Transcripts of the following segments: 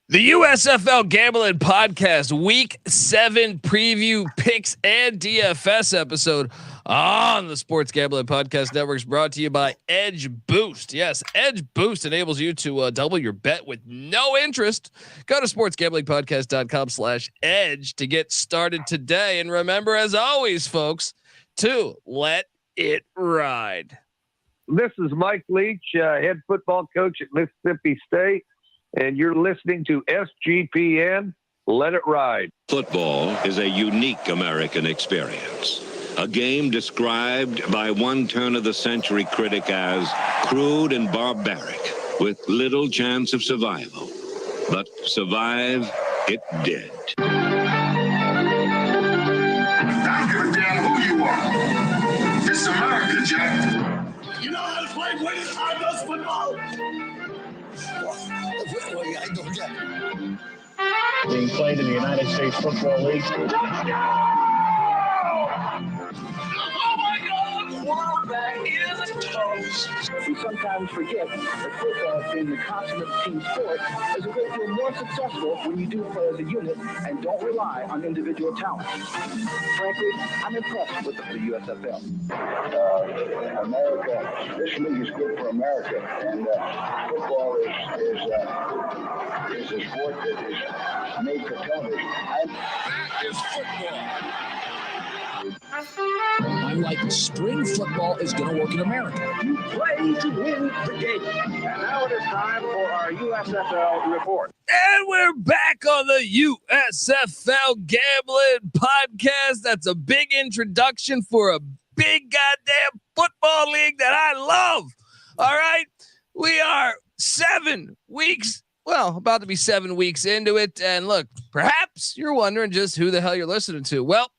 The USFL Gambling Podcast Week 7 Preview Picks and DFS episode on the Sports Gambling Podcast Network is brought to you by Edge Boost. Yes, Edge Boost enables you to double your bet with no interest. Go to sportsgamblingpodcast.com/edge to get started today. And remember, as always, folks, to let it ride. This is Mike Leach, head football coach at Mississippi State. And you're listening to SGPN. Let it ride. Football is a unique American experience. A game described by one turn-of-the-century critic as crude and barbaric, with little chance of survival. But survive it did. I don't give a damn who you are. It's America, Jack. You know how to play Buenos Aires football? Being played in the United States Football League. We sometimes forget that football, being the consummate team sport, is a great deal more successful when you do play as a unit and don't rely on individual talent. Frankly, I'm impressed with the USFL. America, this league is good for America, and football is a sport that is made for television. That is football. I'm like, spring football is going to work in America. You play to win the game. And now it is time for our USFL report. And we're back on the USFL Gambling Podcast. That's a big introduction for a big goddamn football league that I love. All right. We are 7 weeks. Well, about to be 7 weeks into it. And look, perhaps you're wondering just who the hell you're listening to. Well,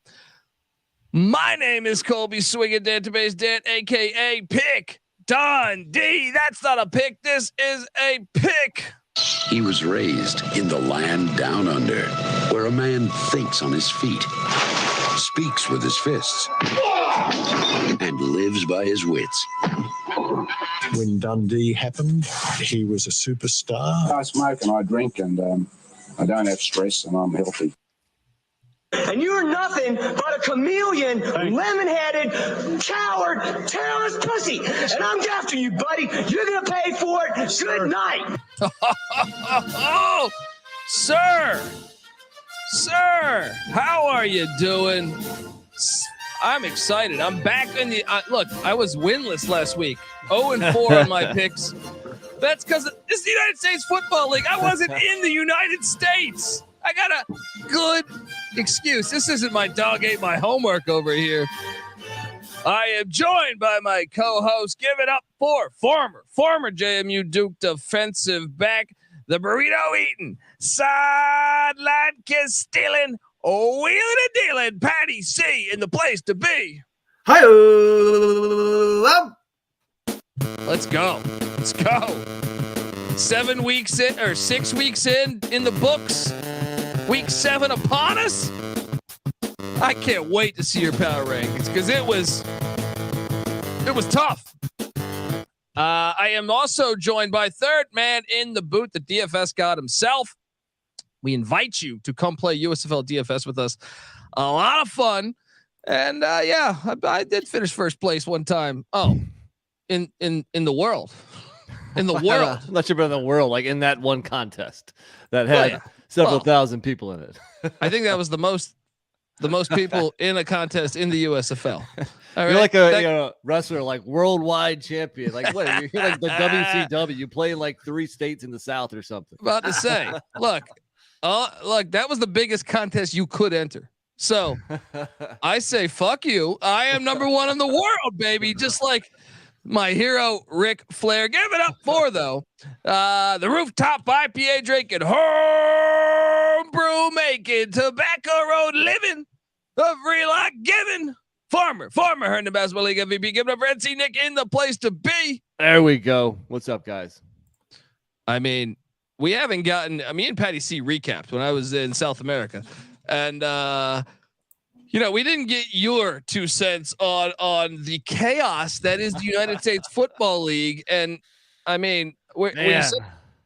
my name is Colby Swinging Database Dan, a.k.a. Pick Dundee. That's not a pick. This is a pick. He was raised in the land down under, where a man thinks on his feet, speaks with his fists, and lives by his wits. When Dundee happened, he was a superstar. I smoke and I drink and I don't have stress and I'm healthy. And you're nothing but a chameleon, lemon-headed, coward, terrorist pussy. And I'm after you, buddy. You're going to pay for it. Good night. Oh, sir, how are you doing? I'm excited. I'm back in the look. I was winless last week, 0-4 on my picks. That's because this is the United States Football League. I wasn't in the United States. I got a good excuse. This isn't my dog ate my homework over here. I am joined by my co-host. Give it up for former JMU Duke defensive back, the burrito eating, sideline kiss stealing, wheeling and dealing, Patty C in the place to be. Hi-oh. Let's go. 7 weeks in, or 6 weeks in the books. Week 7 upon us. I can't wait to see your power rankings because it was tough. I am also joined by third man in the booth, the DFS god himself. We invite you to come play USFL DFS with us. A lot of fun. And I did finish first place one time. Oh, in the world. In the world. I'm not sure about the world, like in that one contest that had several thousand people in it. I think that was the most people in a contest in the USFL. You're like a wrestler, like worldwide champion. Like what? You're like the WCW. You play in like 3 states in the South or something. About to say, look, that was the biggest contest you could enter. So I say, fuck you. I am number 1 in the world, baby. Just like my hero, Ric Flair. Give it up for, though, the rooftop IPA drinking, homebrew making, tobacco road living, the free lot giving, former Herndon Basketball League MVP. Give it up for NC Nick in the place to be. There we go. What's up, guys? I mean, we haven't gotten, me and Patty C recapped when I was in South America. And, we didn't get your 2 cents on the chaos that is the United States Football League. And I mean,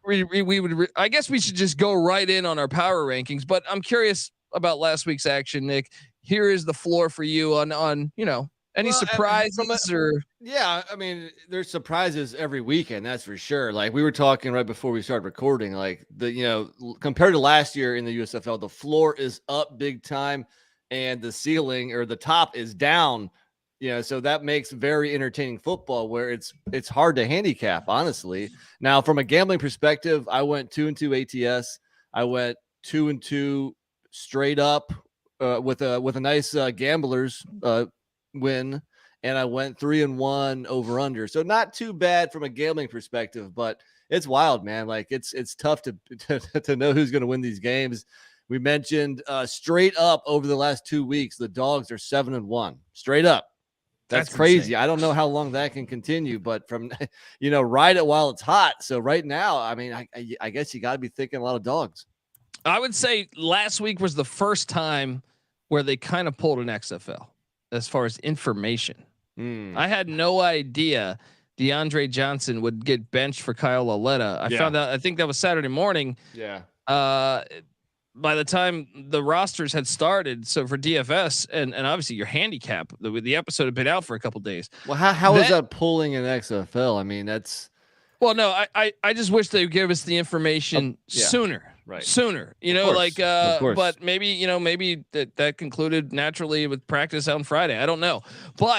I guess we should just go right in on our power rankings. But I'm curious about last week's action, Nick. Here is the floor for you on any surprises or. Yeah, I mean, there's surprises every weekend, that's for sure. Like we were talking right before we started recording, like compared to last year in the USFL, the floor is up big time and the ceiling or the top is down. So that makes very entertaining football where it's hard to handicap, honestly. Now, from a gambling perspective, I went 2-2 ATS. I went 2-2 straight up with a nice gamblers win. And I went 3-1 over under. So not too bad from a gambling perspective, but it's wild, man. Like it's tough to know who's going to win these games. We mentioned straight up over the last 2 weeks, the dogs are 7-1 straight up. That's crazy. Insane. I don't know how long that can continue, but from, ride it while it's hot. So right now, I mean, I guess you got to be thinking a lot of dogs. I would say last week was the first time where they kind of pulled an XFL as far as information. I had no idea DeAndre Johnson would get benched for Kyle Lauletta. I found out, I think that was Saturday morning. Yeah. By the time the rosters had started, so for DFS and obviously your handicap, the episode had been out for a couple days. Well, how is that pulling an XFL? I mean, that's. Well, no, I just wish they would give us the information sooner. Right. Sooner, but maybe that concluded naturally with practice on Friday. I don't know,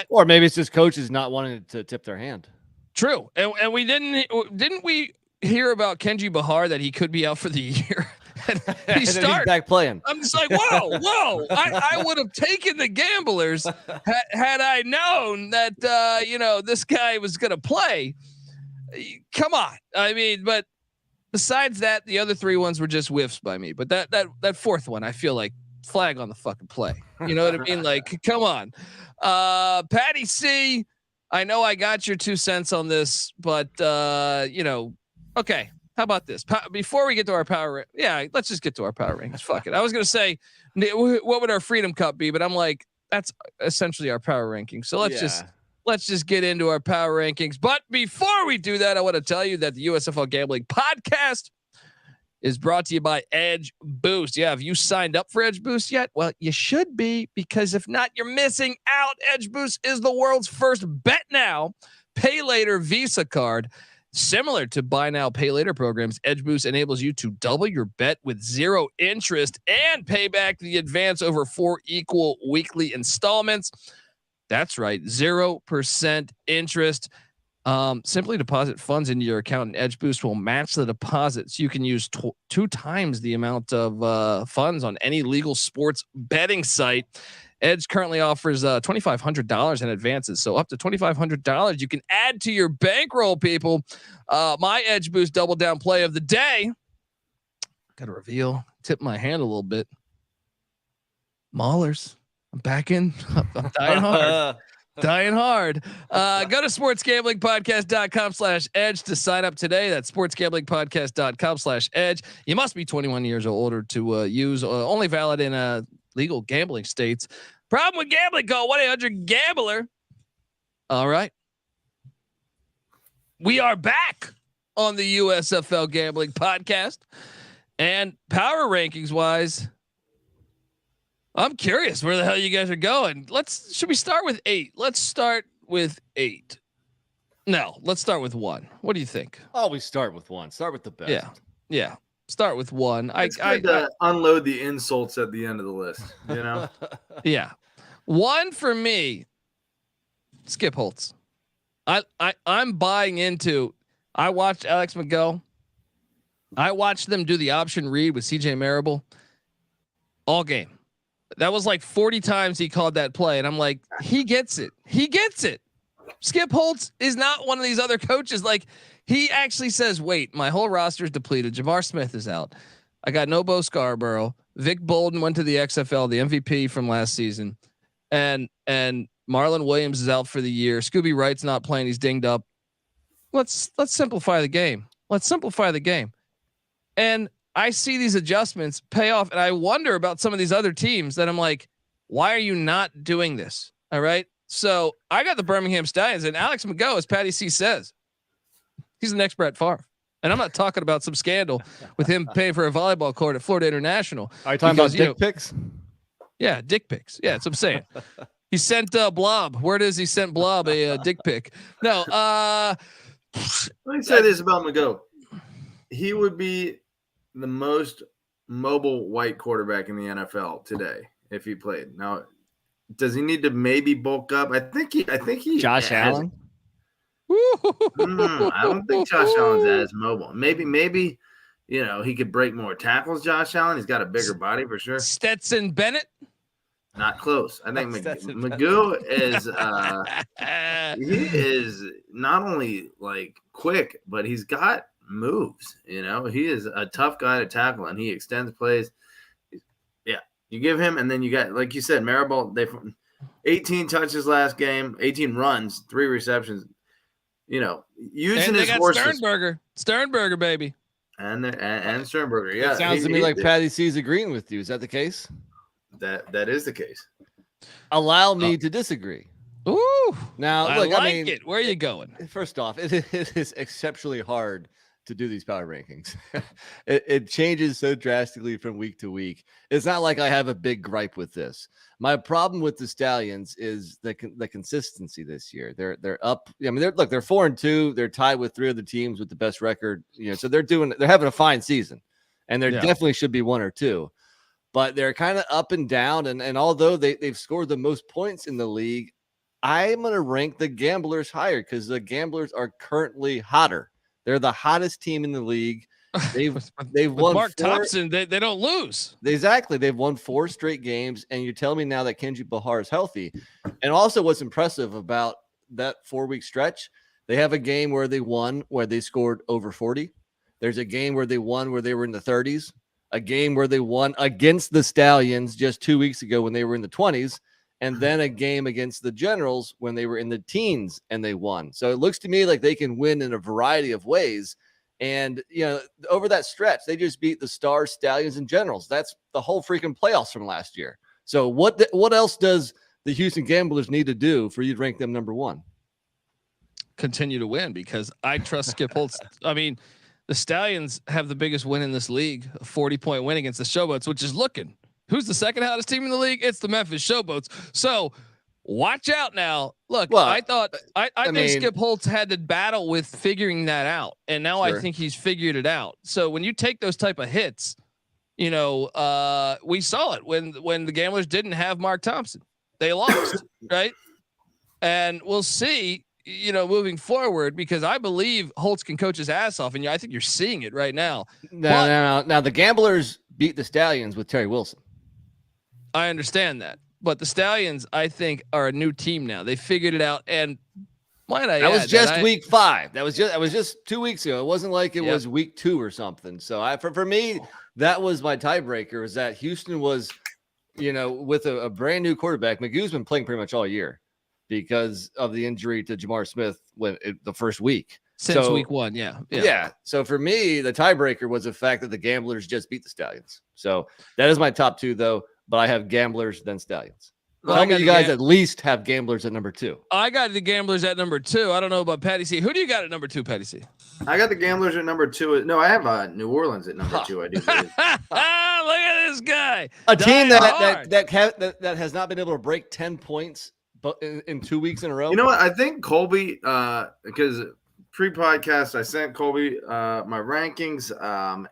or maybe it's just coaches not wanting to tip their hand. True. And we didn't we hear about Kenji Bahar that he could be out for the year? He started back playing. I'm just like, whoa. I would have taken the gamblers had I known that, this guy was going to play. Come on. I mean, but besides that, the other three ones were just whiffs by me. But that fourth one, I feel like flag on the fucking play. You know what I mean? Like, come on. Patty C, I know I got your 2 cents on this, but, okay. How about this? Before we get to our power, let's just get to our power rankings. Fuck it. I was going to say, what would our Freedom Cup be? But I'm like, that's essentially our power rankings. So let's just get into our power rankings. But before we do that, I want to tell you that the USFL Gambling Podcast is brought to you by Edge Boost. Yeah, have you signed up for Edge Boost yet? Well, you should be, because if not, you're missing out. Edge Boost is the world's first bet now, pay later Visa card. Similar to buy now, pay later programs, Edge Boost enables you to double your bet with 0 interest and pay back the advance over 4 equal weekly installments. That's right, 0% interest. Simply deposit funds into your account, and Edge Boost will match the deposits. You can use 2 times the amount of funds on any legal sports betting site. Edge currently offers $2,500 in advances, so up to $2,500 you can add to your bankroll, people. My Edge Boost double down play of the day. Got to reveal, tip my hand a little bit. Maulers, I'm back in. I'm dying hard. Dying hard. Go to sportsgamblingpodcast.com/edge to sign up today. That's sportsgamblingpodcast.com/edge. You must be 21 years or older to use. Only valid in legal gambling states. Problem with gambling? Call 1-800-GAMBLER. All right. We are back on the USFL Gambling Podcast. And power rankings wise, I'm curious where the hell you guys are going. Should we start with 8? Let's start with 8. No, let's start with 1. What do you think? Always start with 1. Start with the best. Yeah. Start with 1. It's good to unload the insults at the end of the list, Yeah. 1 for me, Skip Holtz. I'm buying into. I watched Alex McGill. I watched them do the option read with CJ Marable all game. That was like 40 times he called that play, and I'm like, he gets it. He gets it. Skip Holtz is not one of these other coaches. Like, he actually says, wait, my whole roster is depleted. Jabbar Smith is out. I got no Bo Scarborough. Vic Bolden went to the XFL, the MVP from last season. And Marlon Williams is out for the year. Scooby Wright's not playing. He's dinged up. Let's simplify the game. Let's simplify the game. And I see these adjustments pay off. And I wonder about some of these other teams that I'm like, why are you not doing this? All right. So I got the Birmingham Stallions, and Alex McGill, as Patty C says, he's the next Brett Favre. And I'm not talking about some scandal with him paying for a volleyball court at Florida International. Are you talking about dick pics? Yeah, dick pics. Yeah, that's what I'm saying. He sent Blob. Where does he send Blob a dick pic? No. Let me say this about Mago. He would be the most mobile white quarterback in the NFL today if he played. Now, does he need to maybe bulk up? I think he. Josh Allen. I don't think Josh Allen's as mobile. Maybe he could break more tackles. Josh Allen. He's got a bigger body for sure. Stetson Bennett. Not close. I think Magoo is he is not only like quick, but he's got moves. He is a tough guy to tackle, and he extends plays. Yeah, you give him, and then you got, like you said, Maribel. They 18 touches last game, 18 runs, 3 receptions. Using his horses. Sternberger, baby, and Sternberger. Yeah, it sounds to me like Patty C's agreeing with you. Is that the case? That is the case. Allow me to disagree. Ooh, now look, I mean, it. Where are you going? First off, it is exceptionally hard to do these power rankings. It changes so drastically from week to week. It's not like I have a big gripe with this. My problem with the Stallions is the consistency this year. They're up. I mean, they're 4-2. They're tied with 3 other teams with the best record. So they're having a fine season, and there definitely should be 1 or 2. But they're kind of up and down, and although they've scored the most points in the league, I'm going to rank the Gamblers higher because the Gamblers are currently hotter. They're the hottest team in the league. They've won Mark Thompson. They don't lose. Exactly. They've won 4 straight games, and you're telling me now that Kenji Bahar is healthy. And also, what's impressive about that 4-week stretch, they have a game where they won, where they scored over 40. There's a game where they won where they were in the 30s. A game where they won against the Stallions just 2 weeks ago when they were in the 20s, and then a game against the Generals when they were in the teens and they won. So it looks to me like they can win in a variety of ways. And, over that stretch, they just beat the Stars, Stallions, and Generals. That's the whole freaking playoffs from last year. So what else does the Houston Gamblers need to do for you to rank them number 1? Continue to win, because I trust Skip Holtz. I mean, the Stallions have the biggest win in this league, a 40-point win against the Showboats, which is looking. Who's the second hottest team in the league? It's the Memphis Showboats. So watch out now. Look, well, I think Skip Holtz had to battle with figuring that out, and now I think he's figured it out. So when you take those type of hits, we saw it when the Gamblers didn't have Mark Thompson. They lost, right? And we'll see. Moving forward, because I believe Holtz can coach his ass off, and I think you're seeing it right now. No. Now the Gamblers beat the Stallions with Terry Wilson. I understand that, but the Stallions, I think, are a new team now. They figured it out, and that was just week 5. That was just 2 weeks ago. It wasn't like it was week 2 or something. So for me, that was my tiebreaker. Is that Houston was, with a brand new quarterback. Magoo's been playing pretty much all year, because of the injury to Jamar Smith the first week. Since week 1, yeah. So for me, the tiebreaker was the fact that the Gamblers just beat the Stallions. So that is my top 2, though. But I have Gamblers, then Stallions. Well, how many of you guys at least have Gamblers at number 2? I got the Gamblers at number 2. I don't know about Patty C. Who do you got at number 2, Patty C? I got the Gamblers at number 2. No, I have New Orleans at number 2. I do. Look at this guy. A team that has not been able to break 10 points but in 2 weeks in a row. You know what? I think Colby, because pre-podcast I sent Colby my rankings,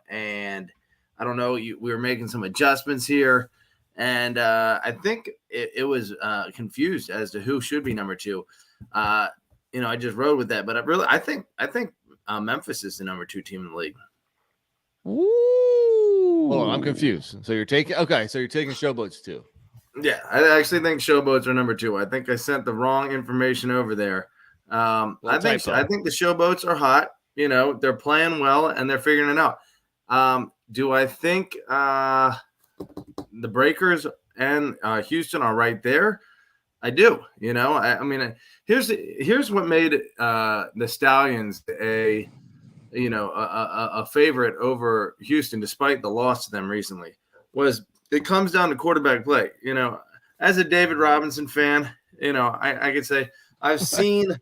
and I don't know, we were making some adjustments here, and I think it was confused as to who should be number 2. I just rode with that, but I think Memphis is the number 2 team in the league. Ooh. Hold on, I'm confused. So you're taking Showboats too. Yeah, I actually think Showboats are number 2. I think I sent the wrong information over there. I think the Showboats are hot. They're playing well and they're figuring it out. Do I think the Breakers and Houston are right there? I do. I mean, here's what made the Stallions a favorite over Houston, despite the loss to them recently. Was it comes down to quarterback play. As a David Robinson fan, I could say I've seen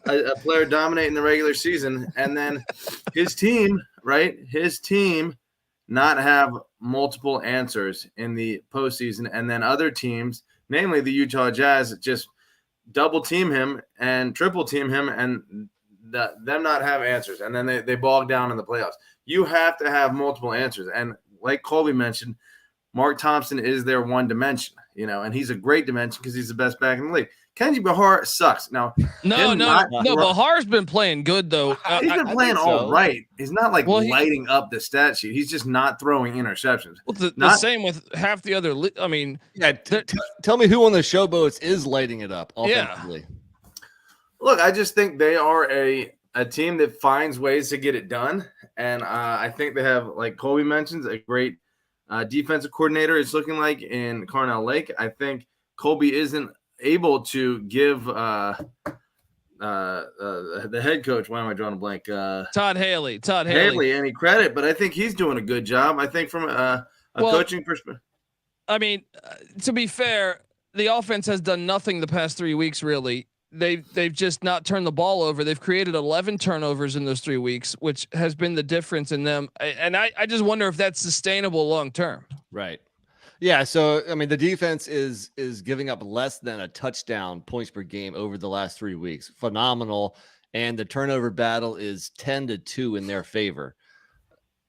a player dominating the regular season, and then his team, not have multiple answers in the postseason, and then other teams, namely the Utah Jazz, just double team him and triple team him, and them not have answers, and then they bog down in the playoffs. You have to have multiple answers, and like Colby mentioned, Mark Thompson is their one dimension, and he's a great dimension because he's the best back in the league. Kenji Bahar sucks. Now, Bahar's been playing good though. He's been playing all right. He's not lighting up the stat sheet. He's just not throwing interceptions. Well, the same with half the other. Tell me who on the Showboats is lighting it up offensively. Yeah. Look, I just think they are a team that finds ways to get it done, and I think they have, like Colby mentions, a great defensive coordinator. It's looking like in Carnell Lake. I think Colby isn't able to give the head coach, why am I drawing a blank? Todd Haley any credit, but I think he's doing a good job. I think from a coaching perspective. I mean, to be fair, the offense has done nothing the past 3 weeks, really. They've just not turned the ball over. They've created 11 turnovers in those 3 weeks, which has been the difference in them. And I just wonder if that's sustainable long term. Right. Yeah. So, I mean, the defense is giving up less than a touchdown points per game over the last 3 weeks. Phenomenal. And the turnover battle is 10-2 in their favor.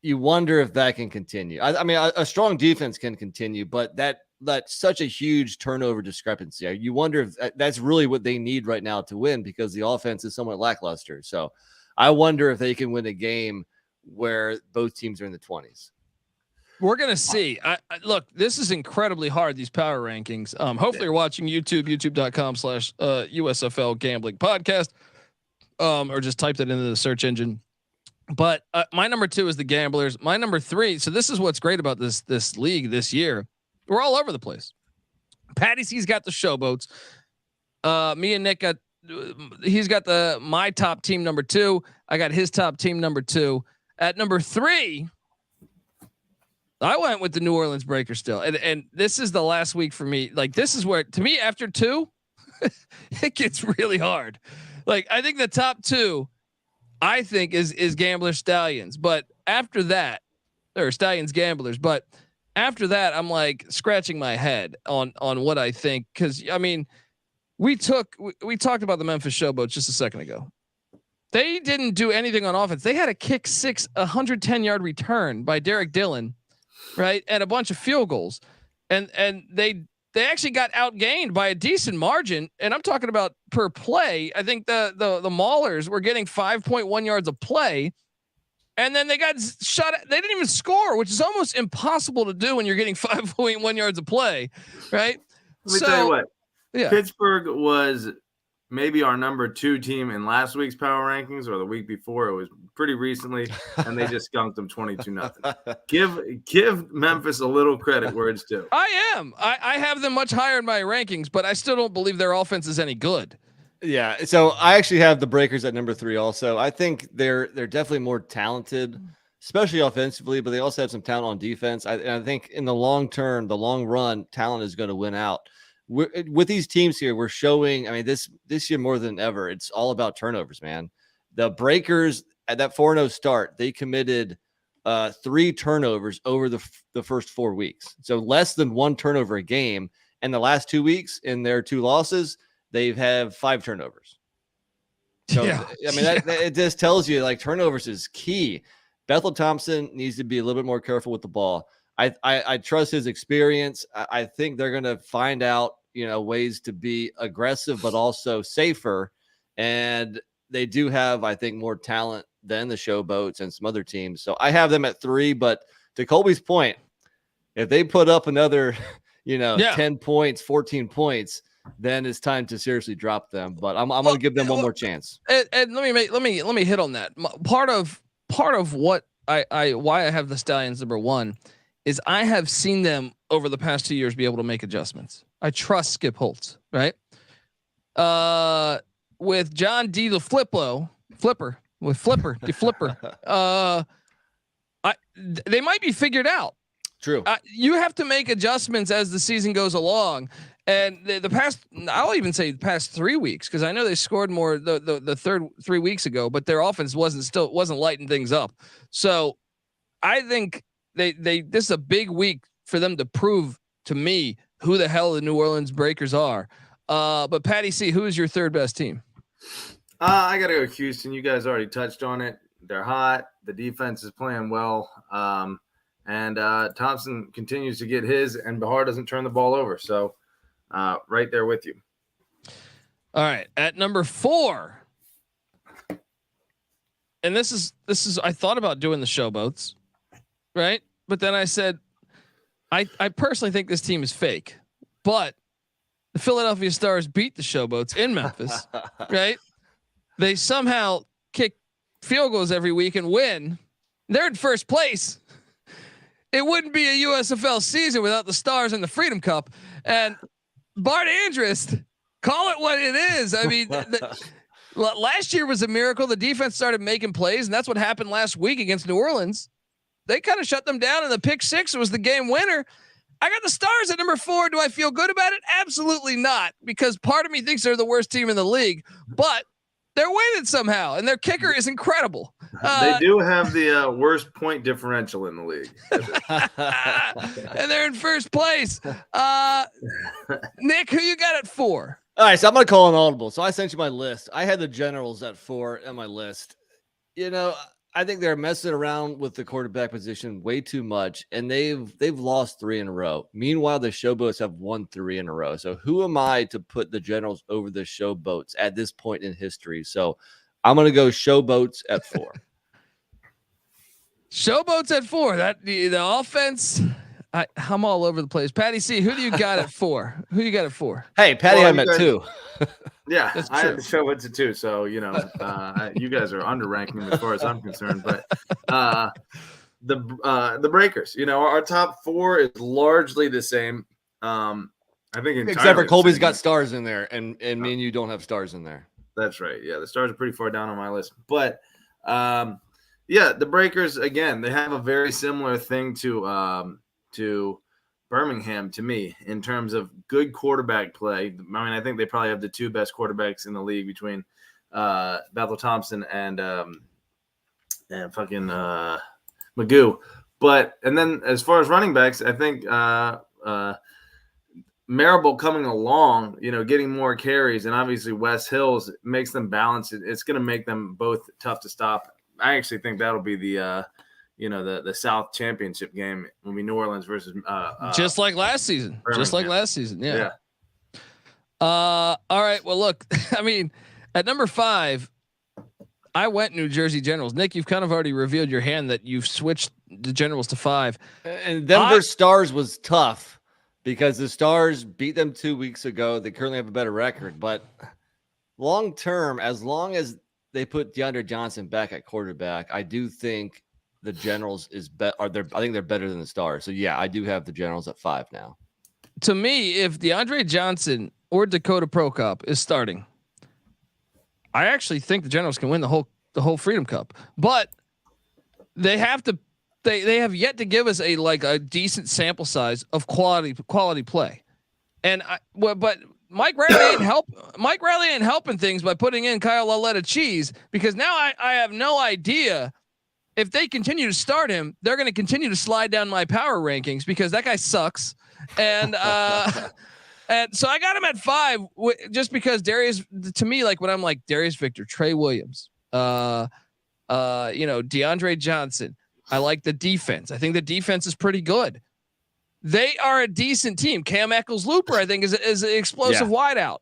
You wonder if that can continue. I mean, a strong defense can continue, but that's such a huge turnover discrepancy. You wonder if that's really what they need right now to win, because the offense is somewhat lackluster. So I wonder if they can win a game where both teams are in the 20s. We're going to see. Look, this is incredibly hard, these power rankings. Hopefully you're watching youtube.com/USFL Gambling Podcast, or just type that into the search engine. But my number 2 is the Gamblers. My number 3. So this is what's great about this league this year. We're all over the place. Patty C's got the Showboats. Me and Nick he's got my top team number 2. I got his top team number 2. At number 3, I went with the New Orleans Breakers still. And this is the last week for me. Like, this is where, to me, after 2, it gets really hard. Like, I think the top 2, I think is Gambler Stallions. But after that, or Stallions Gamblers, but after that, I'm like scratching my head on what I think. Cause I mean, we talked about the Memphis Showboats just a second ago. They didn't do anything on offense. They had a kick 6, 110-yard return by Derek Dillon, right? And a bunch of field goals. And they actually got outgained by a decent margin. And I'm talking about per play. I think the Maulers were getting 5.1 yards of play. And then they got shot at. They didn't even score, which is almost impossible to do when you're getting 5.1 yards of play, right? Let me tell you what. Yeah. Pittsburgh was maybe our number 2 team in last week's power rankings, or the week before. It was pretty recently, and they just skunked them 22-0. Give Memphis a little credit where it's due. I am. I have them much higher in my rankings, but I still don't believe their offense is any good. Yeah, so I actually have the Breakers at number 3 also. I think they're definitely more talented, especially offensively, but they also have some talent on defense. I think in the long term, the long run, talent is going to win out. With these teams here, we're showing, I mean, this year more than ever, it's all about turnovers, man. The Breakers, at that 4-0 start, they committed 3 turnovers over the first 4 weeks. So less than 1 turnover a game. And the last 2 weeks in their 2 losses, they have 5 turnovers. So, yeah. I mean, it just tells you, like, turnovers is key. Bethel Thompson needs to be a little bit more careful with the ball. I trust his experience. I think they're going to find out, ways to be aggressive, but also safer. And they do have, I think, more talent than the Showboats and some other teams. So I have them at 3, but to Colby's point, if they put up another, 10 points, 14 points, then it's time to seriously drop them. But I'm going to give them one more chance. And let me hit on that. Part of what why I have the Stallions number 1 is I have seen them over the past 2 years be able to make adjustments. I trust Skip Holtz, right? With John D. the Flipper, they might be figured out. True. You have to make adjustments as the season goes along. And the past, I'll even say the past 3 weeks, because I know they scored more the third 3 weeks ago, but their offense wasn't lighting things up. So I think this is a big week for them to prove to me who the hell the New Orleans Breakers are. But Patty C, who is your third best team? I got to go Houston. You guys already touched on it. They're hot. The defense is playing well. And Thompson continues to get his, and Bahar doesn't turn the ball over. So right there with you. All right. At number 4. And this is, I thought about doing the Showboats, right? But then I said, I personally think this team is fake, but the Philadelphia Stars beat the Showboats in Memphis, right? They somehow kick field goals every week and win. They're in first place. It wouldn't be a USFL season without the Stars in the Freedom Cup. And Bart Andrist, call it what it is. I mean, last year was a miracle. The defense started making plays, and that's what happened last week against New Orleans. They kind of shut them down, and the pick 6 was the game winner. I got the Stars at number 4. Do I feel good about it? Absolutely not, because part of me thinks they're the worst team in the league, but they're winning somehow, and their kicker is incredible. They do have the worst point differential in the league. And they're in first place. Nick, who you got at 4? All right, so I'm going to call an audible. So I sent you my list. I had the Generals at 4 on my list. You know, I think they're messing around with the quarterback position way too much, and they've lost 3 in a row. Meanwhile, the Showboats have won 3 in a row. So who am I to put the Generals over the Showboats at this point in history? So I'm going to go Showboats at 4. Showboats at 4. That the offense. I'm all over the place. Patty C, who do you got at 4? Who you got at 4? Hey, Patty, I'm at 2. Yeah, I had the Showboats at 2. So you know, you guys are underranking them as far as I'm concerned. But the Breakers, you know, our top 4 is largely the same. I think except for Colby's got Stars in there, and me and you don't have Stars in there. That's right. Yeah, the Stars are pretty far down on my list, but yeah, the Breakers again. They have a very similar thing to Birmingham to me in terms of good quarterback play. I mean, I think they probably have the 2 best quarterbacks in the league between Bethel Thompson and fucking Magoo. And then as far as running backs, I think Marable coming along, you know, getting more carries, and obviously Wes Hills makes them balance. It's going to make them both tough to stop. I actually think that'll be the South Championship game will be New Orleans versus just like last season. Birmingham. Just like last season. Yeah. All right. Well, look, I mean, at number 5, I went New Jersey Generals. Nick, you've kind of already revealed your hand that you've switched the Generals to 5. And Denver Stars was tough because the Stars beat them 2 weeks ago. They currently have a better record, but long term, as long as they put DeAndre Johnson back at quarterback, I do think the Generals is better. I think they're better than the Stars. So yeah, I do have the Generals at 5 now. To me, if DeAndre Johnson or Dakota Prokop is starting, I actually think the Generals can win the whole Freedom Cup. But they have to. They have yet to give us a decent sample size of quality play. And but Mike Riley ain't helping things by putting in Kyle Lauletta cheese, because now I have no idea. If they continue to start him, they're going to continue to slide down my power rankings because that guy sucks. And and so I got him at 5 just because Darius, to me, like when I'm like Darius Victor, Trey Williams, DeAndre Johnson, I like the defense. I think the defense is pretty good. They are a decent team. Cam Eccles-Looper, I think, is an explosive wideout.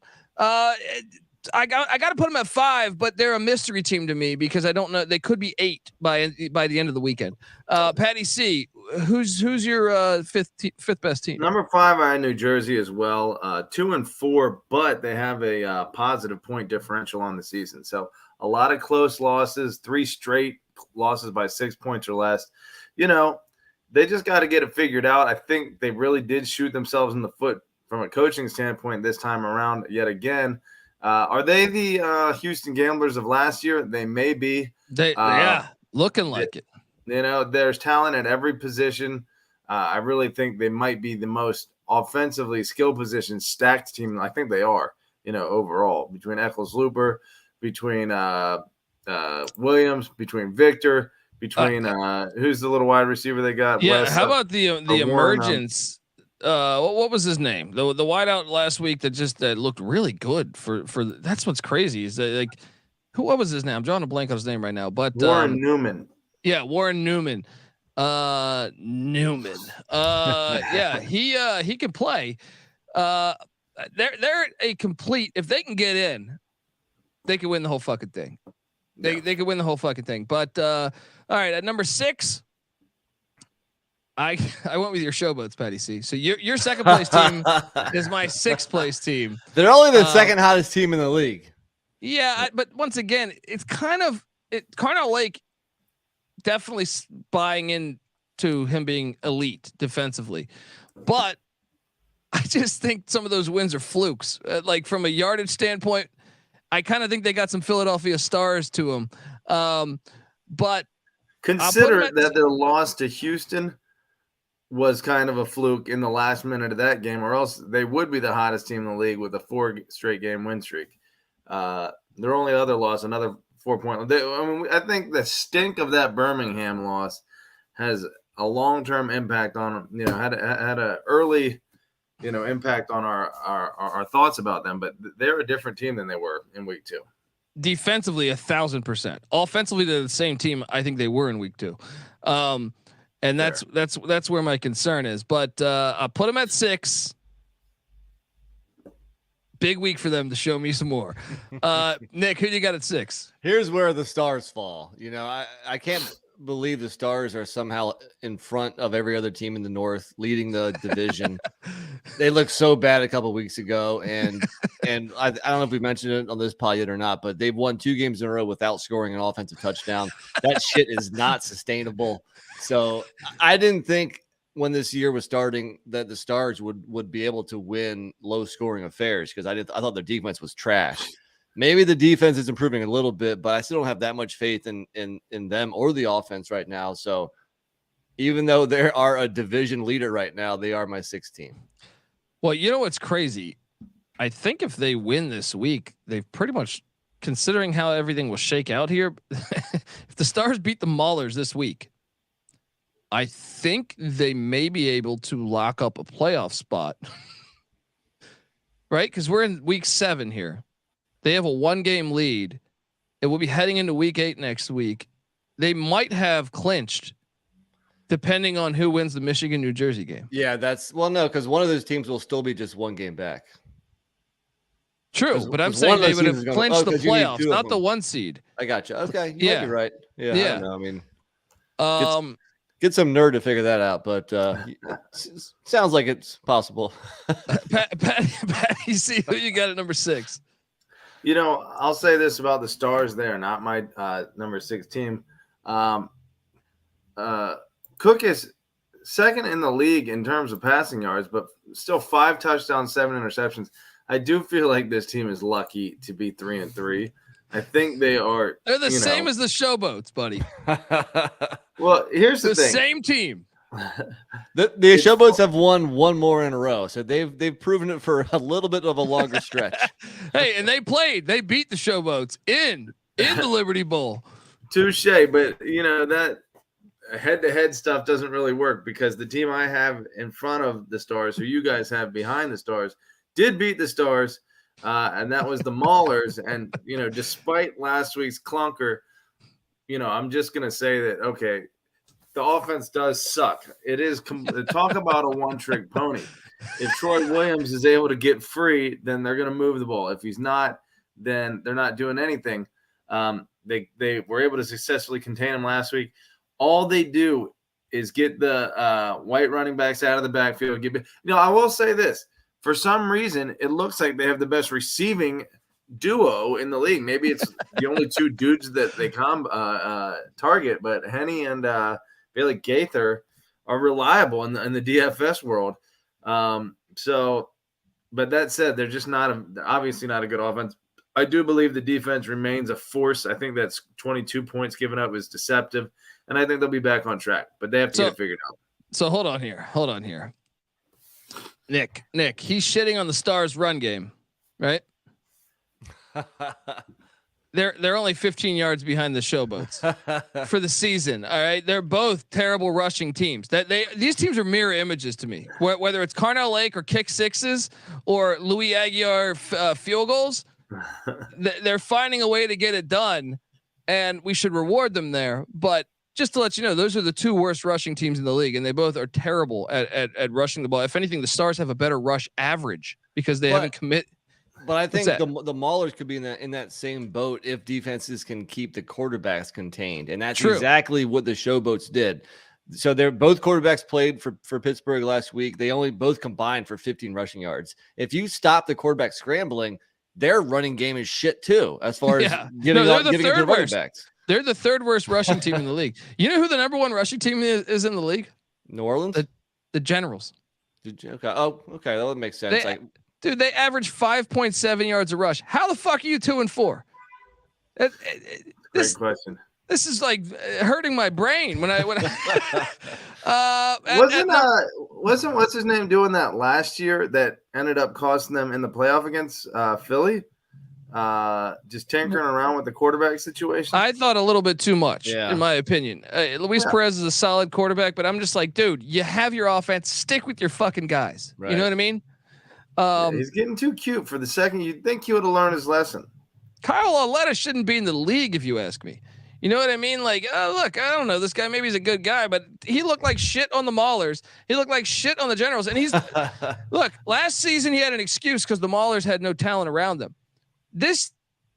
I got to put them at 5, but they're a mystery team to me because I don't know. They could be 8 by the end of the weekend. Patty C, who's your fifth best team? Number 5, I had New Jersey as well. 2 and 4, but they have a positive point differential on the season. So a lot of close losses, 3 straight losses by 6 points or less. You know, they just got to get it figured out. I think they really did shoot themselves in the foot from a coaching standpoint this time around yet again. Are they the Houston Gamblers of last year? They may be. Looking like it. You know, there's talent at every position. I really think they might be the most offensively skill position stacked team. I think they are, overall, between Eccles-Looper, between Williams, between Victor, between who's the little wide receiver they got? Yeah, West, how about the Warren, emergence? What was his name? The wideout last week that just looked really good for that's what's crazy is that like what was his name? I'm drawing a blank on his name right now, but Warren Newman. Yeah, Warren Newman. Yeah, he can play. They're a complete. If they can get in, they can win the whole fucking thing. They could win the whole fucking thing. But all right, at number 6, I went with your Showboats, Patty C. So your second place team is my 6th place team. They're only the second hottest team in the league. Yeah, but once again, it's kind of Carnell Lake definitely buying into him being elite defensively, but I just think some of those wins are flukes. Like from a yardage standpoint, I kind of think they got some Philadelphia stars to them. But consider that their loss to Houston was kind of a fluke in the last minute of that game, or else they would be the hottest team in the league with a 4 straight game win streak. Their only other loss, another 4-point. I think the stink of that Birmingham loss has a long-term impact on, had a early, impact on our thoughts about them, but they're a different team than they were in week 2. Defensively, 1,000%. Offensively, they're the same team I think they were in week 2. And that's where my concern is. But I put them at 6. Big week for them to show me some more. Nick, who do you got at 6? Here's where the stars fall. I can't believe the Stars are somehow in front of every other team in the North, leading the division. They looked so bad a couple of weeks ago, and I don't know if we mentioned it on this pod yet or not, but they've won 2 games in a row without scoring an offensive touchdown. That shit is not sustainable. So I didn't think when this year was starting that the Stars would be able to win low scoring affairs, because I thought their defense was trash. Maybe the defense is improving a little bit, but I still don't have that much faith in them or the offense right now. So even though they are a division leader right now, they are my 6th team. Well, you know what's crazy? I think if they win this week, they've pretty much, considering how everything will shake out here, if the Stars beat the Maulers this week, I think they may be able to lock up a playoff spot. Right? Because we're in week 7 here. They have a 1-game lead. It will be heading into week 8 next week. They might have clinched depending on who wins the Michigan-New Jersey game. Yeah, no, because one of those teams will still be just 1 game back. True, but I'm saying they would have clinched the playoffs, not the 1 seed. I got you. Okay, you might be right. Yeah. I don't know. I mean, get some nerd to figure that out, but sounds like it's possible. Pat, you see who you got at number 6? I'll say this about the Stars. They are not my number 6 team. Cookus, second in the league in terms of passing yards, but still 5 touchdowns, 7 interceptions. I do feel like this team is lucky to be 3-3. I think they are. They're the same as the Showboats, buddy. Well, here's the thing. Same team. The Showboats have won 1 more in a row, so they've proven it for a little bit of a longer stretch. Hey, and they beat the Showboats in the Liberty Bowl. Touche, but that head-to-head stuff doesn't really work, because the team I have in front of the Stars, who you guys have behind the Stars, did beat the Stars, and that was the Maulers. And despite last week's clunker, I'm just gonna say that okay. The offense does suck. It is talk about a one-trick pony. If Troy Williams is able to get free, then they're going to move the ball. If he's not, then they're not doing anything. They were able to successfully contain him last week. All they do is get the white running backs out of the backfield. I will say this. For some reason, it looks like they have the best receiving duo in the league. Maybe it's the only 2 dudes that they target, but Henny and Bailey Gaither are reliable in the DFS world. But that said, they're just obviously not a good offense. I do believe the defense remains a force. I think that's 22 points given up is deceptive, and I think they'll be back on track. But they have to get it figured out. So hold on here. Nick, he's shitting on the Stars' run game, right? They're only 15 yards behind the Showboats for the season. All right, they're both terrible rushing teams. These teams are mirror images to me. Whether it's Carnell Lake or kick sixes or Louis Aguiar field goals, they're finding a way to get it done, and we should reward them there. But just to let you know, those are the two worst rushing teams in the league, and they both are terrible at rushing the ball. If anything, the Stars have a better rush average because they haven't commit. But I think the Maulers could be in that same boat if defenses can keep the quarterbacks contained, and that's exactly what the Showboats did. So they're both quarterbacks played for Pittsburgh last week. They only both combined for 15 rushing yards. If you stop the quarterback scrambling, their running game is shit too, as far as getting the running backs. They're the third worst rushing team in the league. You know who the number one rushing team is in the league? New Orleans? The Generals. Okay. Oh, okay. That would make sense. Dude, they average 5.7 yards a rush. How the fuck are you 2-4? Great question. This is like hurting my brain when I wasn't what's his name doing that last year that ended up costing them in the playoff against Philly? Just tinkering around with the quarterback situation. I thought a little bit too much, in my opinion. Luis Perez is a solid quarterback, but I'm just like, dude, you have your offense. Stick with your fucking guys. Right. You know what I mean? He's getting too cute for the second. You'd think he would have learned his lesson. Kyle Lauletta shouldn't be in the league, if you ask me. You know what I mean? Like, look, I don't know. This guy, maybe he's a good guy, but he looked like shit on the Maulers. He looked like shit on the Generals. And look, last season he had an excuse because the Maulers had no talent around them. This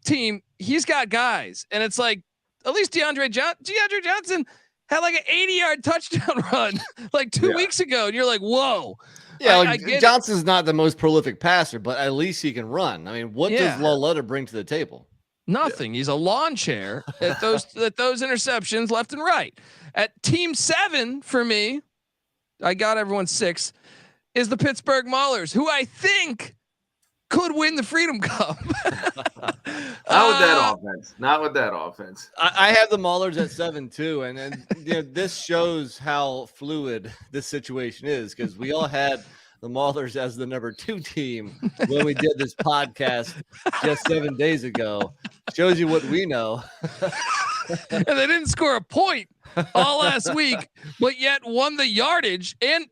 team, he's got guys. And it's like, at least DeAndre Johnson had like an 80-yard touchdown run like 2 weeks ago. And you're like, whoa. Yeah, Johnson's not the most prolific passer, but at least he can run. I mean, what does Lauletta bring to the table? Nothing. He's a lawn chair at those interceptions left and right. At team 7 for me, I got everyone 6, is the Pittsburgh Maulers, who I think could win the Freedom Cup. Not with that offense. I have the Maulers at 7 too, and this shows how fluid this situation is because we all had the Maulers as the number 2 team when we did this podcast just 7 days ago. Shows you what we know. And they didn't score a point all last week, but yet won the yardage and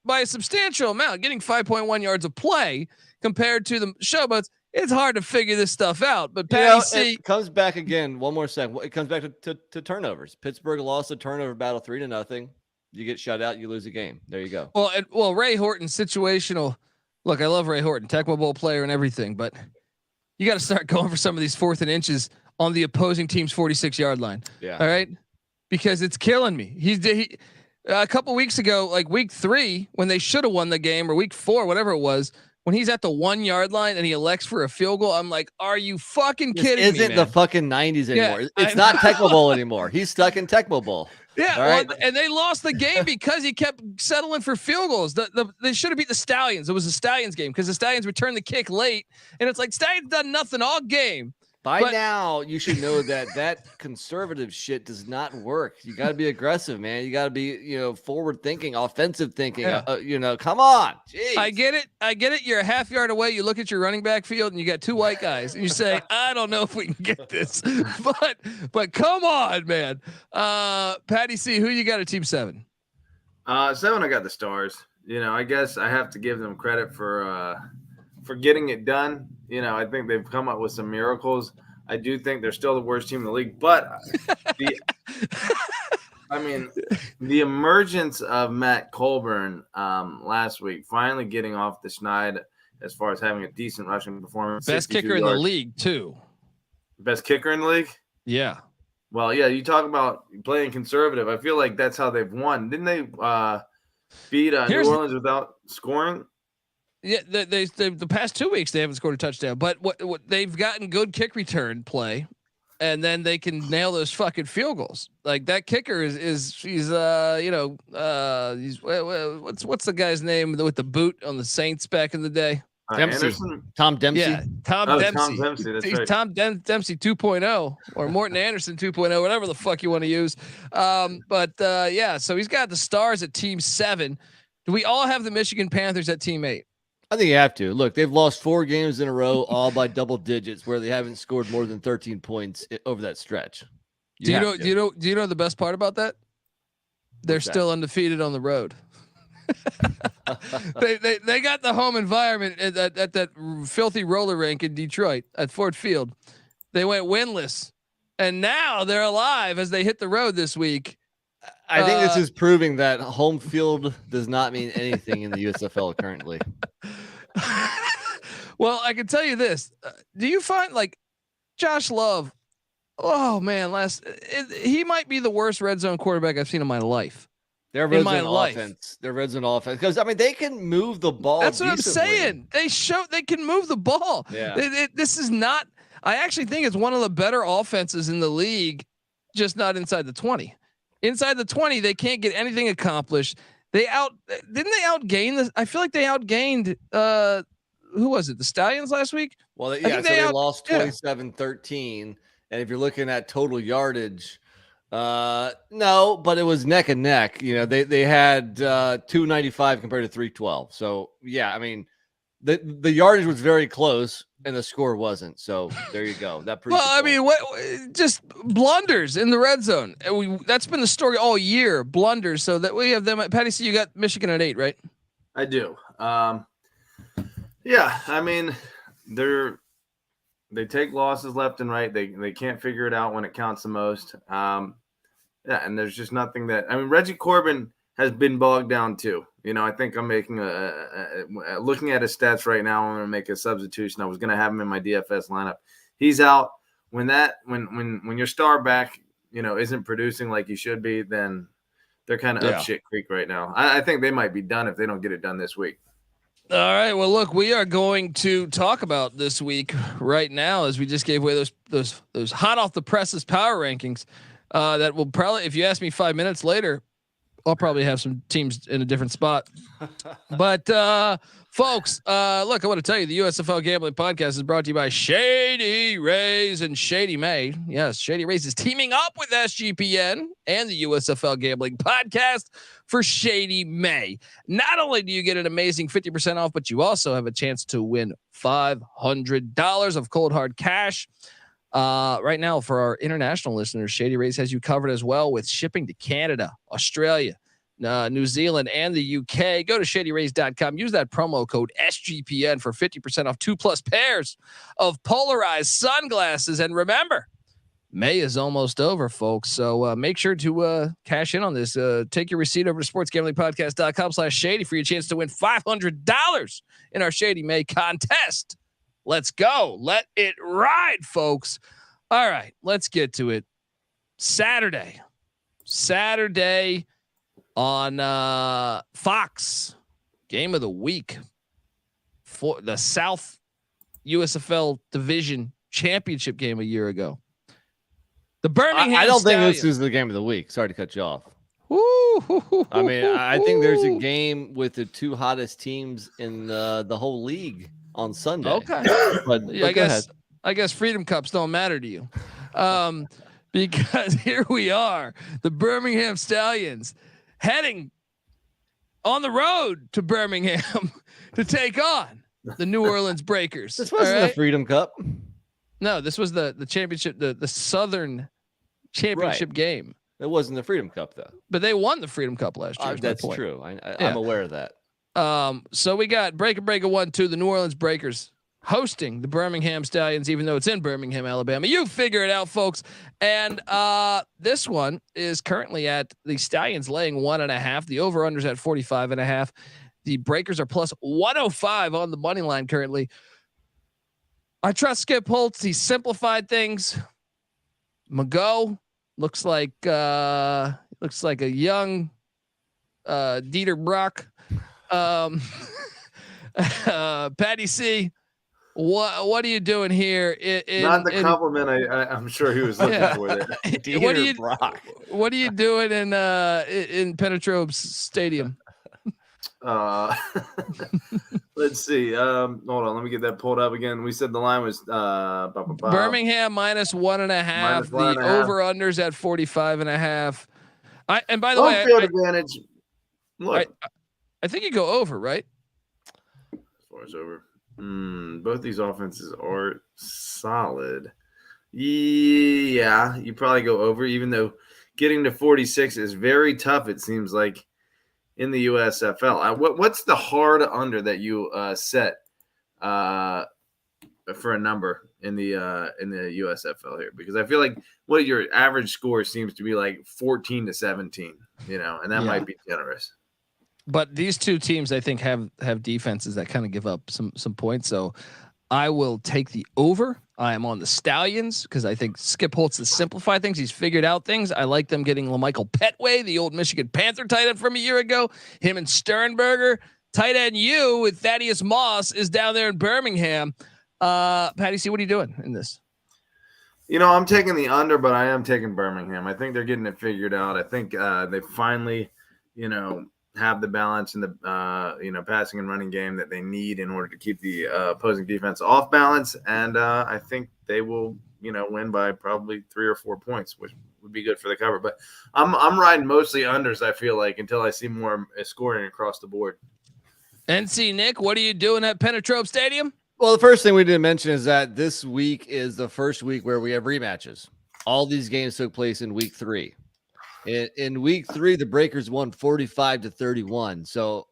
by a substantial amount, getting 5.1 yards of play compared to the Showboats. It's hard to figure this stuff out, but Patty C it comes back again. One more second. It comes back to turnovers. Pittsburgh lost a turnover battle 3-0. You get shut out, you lose a game. There you go. Well, Ray Horton, situational. Look, I love Ray Horton, Tecmo Bowl player and everything, but you got to start going for some of these 4th and inches on the opposing team's 46-yard line. Yeah. All right, because it's killing me. He a couple weeks ago, like week 3, when they should have won the game, or week 4, whatever it was. When he's at the 1-yard line and he elects for a field goal, I'm like, are you fucking kidding me? Isn't the fucking 90s anymore? Yeah, it's not Tecmo Bowl anymore. He's stuck in Tecmo Bowl. Yeah, well, and they lost the game because he kept settling for field goals. They should have beat the Stallions. It was a Stallions game because the Stallions returned the kick late, and it's like Stallions done nothing all game. By now, you should know that conservative shit does not work. You got to be aggressive, man. You got to be, forward thinking, offensive thinking. Yeah. Come on. Jeez. I get it. You're a half yard away. You look at your running back field and you got 2 white guys, and you say, I don't know if we can get this, but come on, man. Patty C, who you got at team 7? 7, I got the Stars. I guess I have to give them credit for getting it done. I think they've come up with some miracles. I do think they're still the worst team in the league, but the emergence of Matt Colburn last week, finally getting off the schneid as far as having a decent rushing performance. Best kicker in the league, too. Best kicker in the league? Yeah. Well, yeah, you talk about playing conservative. I feel like that's how they've won. Didn't they beat New Orleans without scoring? Yeah, the past 2 weeks they haven't scored a touchdown, but what they've gotten good kick return play, and then they can nail those fucking field goals. Like that kicker he's what's the guy's name with the boot on the Saints back in the day? Dempsey. Tom Dempsey. Yeah, Tom Dempsey. Tom Dempsey. That's right. Tom Dempsey 2.0 or Morton Anderson 2.0, whatever the fuck you want to use. So he's got the Stars at team 7. Do we all have the Michigan Panthers at team 8? I think you have to. Look, they've lost 4 games in a row, all by double digits, where they haven't scored more than 13 points over that stretch. Do you know the best part about that? They're still undefeated on the road. they got the home environment at that filthy roller rink in Detroit at Ford Field. They went winless, and now they're alive as they hit the road this week. I think this is proving that home field does not mean anything in the USFL currently. Well, I can tell you this. Do you find like Josh Love? Oh man, he might be the worst red zone quarterback I've seen in my life. Their red zone offense. Their red zone offense. Because I mean, they can move the ball. That's what I'm saying. They can move the ball. Yeah. This is not. I actually think it's one of the better offenses in the league, just not inside the 20. Inside the 20, they can't get anything accomplished. Didn't they outgain this? I feel like they outgained who was it? The Stallions last week? Well, they lost 27-13. And if you're looking at total yardage, no, but it was neck and neck. You know, they had 295 compared to 312. So yeah, I mean, the yardage was very close and the score wasn't. So there you go. That proves. Well, I mean, just blunders in the red zone. That's been the story all year. Blunders. So that we have them at Patty. So you got Michigan at 8, right? I do. Yeah, I mean, they take losses left and right. They can't figure it out when it counts the most. Yeah, and there's just nothing that – I mean, Reggie Corbin has been bogged down too. You know, I think I'm making looking at his stats right now, I'm going to make a substitution. I was going to have him in my DFS lineup. He's out. When your star back, you know, isn't producing like he should be, then they're kind of up shit creek right now. I think they might be done if they don't get it done this week. All right. Well, look, we are going to talk about this week right now as we just gave away those hot off the presses power rankings. That will probably, if you ask me 5 minutes later, I'll probably have some teams in a different spot. But folks, look, I want to tell you the USFL Gambling Podcast is brought to you by Shady Rays and Shady May. Yes, Shady Rays is teaming up with SGPN and the USFL Gambling Podcast for Shady May. Not only do you get an amazing 50% off, but you also have a chance to win $500 of cold hard cash. Right now, for our international listeners, Shady Rays has you covered as well with shipping to Canada, Australia, New Zealand, and the UK. Go to shadyrays.com. Use that promo code SGPN for 50% off 2+ pairs of polarized sunglasses. And remember, May is almost over, folks. So make sure to cash in on this. Take your receipt over to sportsgamblingpodcast.com/shady for your chance to win $500 in our Shady May contest. Let's go. Let it ride, folks. All right, let's get to it. Saturday on Fox, game of the week for the South USFL Division Championship game a year ago. The Birmingham I don't Stallions. think this is the game of the week. Sorry to cut you off. Ooh, I mean, I think there's a game with the 2 hottest teams in the whole league on Sunday. Okay. But I guess Freedom Cups don't matter to you. Because here we are, the Birmingham Stallions heading on the road to Birmingham to take on the New Orleans Breakers. This wasn't the Freedom Cup. No, this was the championship, the Southern Championship game. It wasn't the Freedom Cup though. But they won the Freedom Cup last year. That's true. I'm aware of that. So we got Breaker 1-2, the New Orleans Breakers hosting the Birmingham Stallions, even though it's in Birmingham, Alabama. You figure it out, folks. And this one is currently at the Stallions laying 1.5. The over-under's at 45.5. The Breakers are plus 105 on the money line currently. I trust Skip Holtz. He simplified things. Mago looks like a young Dieter Brock. Patty C, what are you doing here? Not the compliment I'm sure he was looking for there. What are you doing in Penetrobe's stadium? Let's see. Hold on, let me get that pulled up again. We said the line was Birmingham minus 1.5. The over-under's at 45.5. And by the way, field advantage. Look. I think you go over, right? As far as over. Both these offenses are solid. Yeah, you probably go over, even though getting to 46 is very tough, it seems like, in the USFL. What's the hard under that you set for a number in the USFL here? Because I feel like what your average score seems to be like 14 to 17, and that might be generous. But these two teams, I think, have defenses that kind of give up some points. So I will take the over. I am on the Stallions because I think Skip Holtz to simplify things. He's figured out things. I like them getting LaMichael Petway, the old Michigan Panther tight end from a year ago. Him and Sternberger. Tight end U with Thaddeus Moss is down there in Birmingham. Patty C, what are you doing in this? I'm taking the under, but I am taking Birmingham. I think they're getting it figured out. I think they finally, have the balance in the passing and running game that they need in order to keep the opposing defense off balance, and I think they will win by probably 3 or 4 points, which would be good for the cover. But I'm riding mostly unders, I feel like, until I see more scoring across the board. NC Nick, what are you doing at Penetrope Stadium? Well, the first thing we didn't mention is that this week is the first week where we have rematches. All these games took place in week 3. In week 3, the Breakers won 45-31. So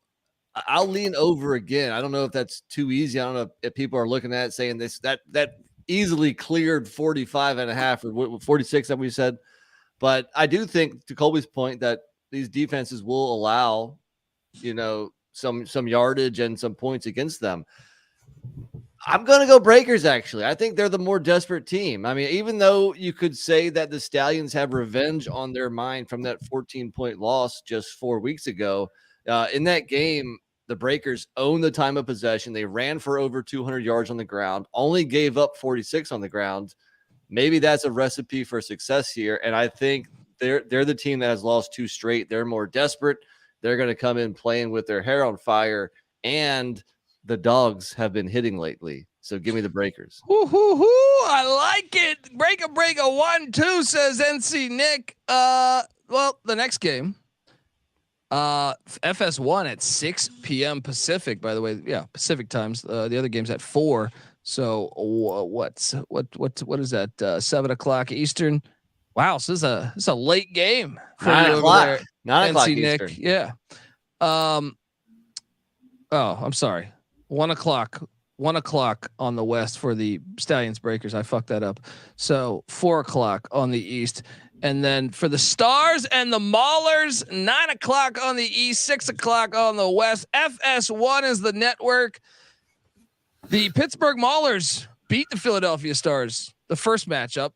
I'll lean over again. I don't know if that's too easy. I don't know if people are looking at it saying this that easily cleared 45.5 or 46 that we said. But I do think, to Colby's point, that these defenses will allow, some yardage and some points against them. I'm going to go Breakers, actually. I think they're the more desperate team. I mean, even though you could say that the Stallions have revenge on their mind from that 14-point loss just 4 weeks ago, in that game, the Breakers owned the time of possession. They ran for over 200 yards on the ground, only gave up 46 on the ground. Maybe that's a recipe for success here, and I think they're the team that has lost 2 straight. They're more desperate. They're going to come in playing with their hair on fire, and the dogs have been hitting lately. So give me the Breakers. I like it. Break a 1-2, says NC Nick. Well, the next game, FS1 at 6 p.m. Pacific, by the way. Yeah, Pacific times. The other game's at 4. So what is that? 7 o'clock Eastern. Wow, so this is a late game for 9 you o'clock. over there, 9 o'clock NC Nick. Eastern. Yeah. Oh, I'm sorry. 1 o'clock. 1 o'clock on the West for the Stallions Breakers. I fucked that up. So 4 o'clock on the East. And then for the Stars and the Maulers, 9 o'clock on the East, 6 o'clock on the West. FS1 is the network. The Pittsburgh Maulers beat the Philadelphia Stars. The first matchup.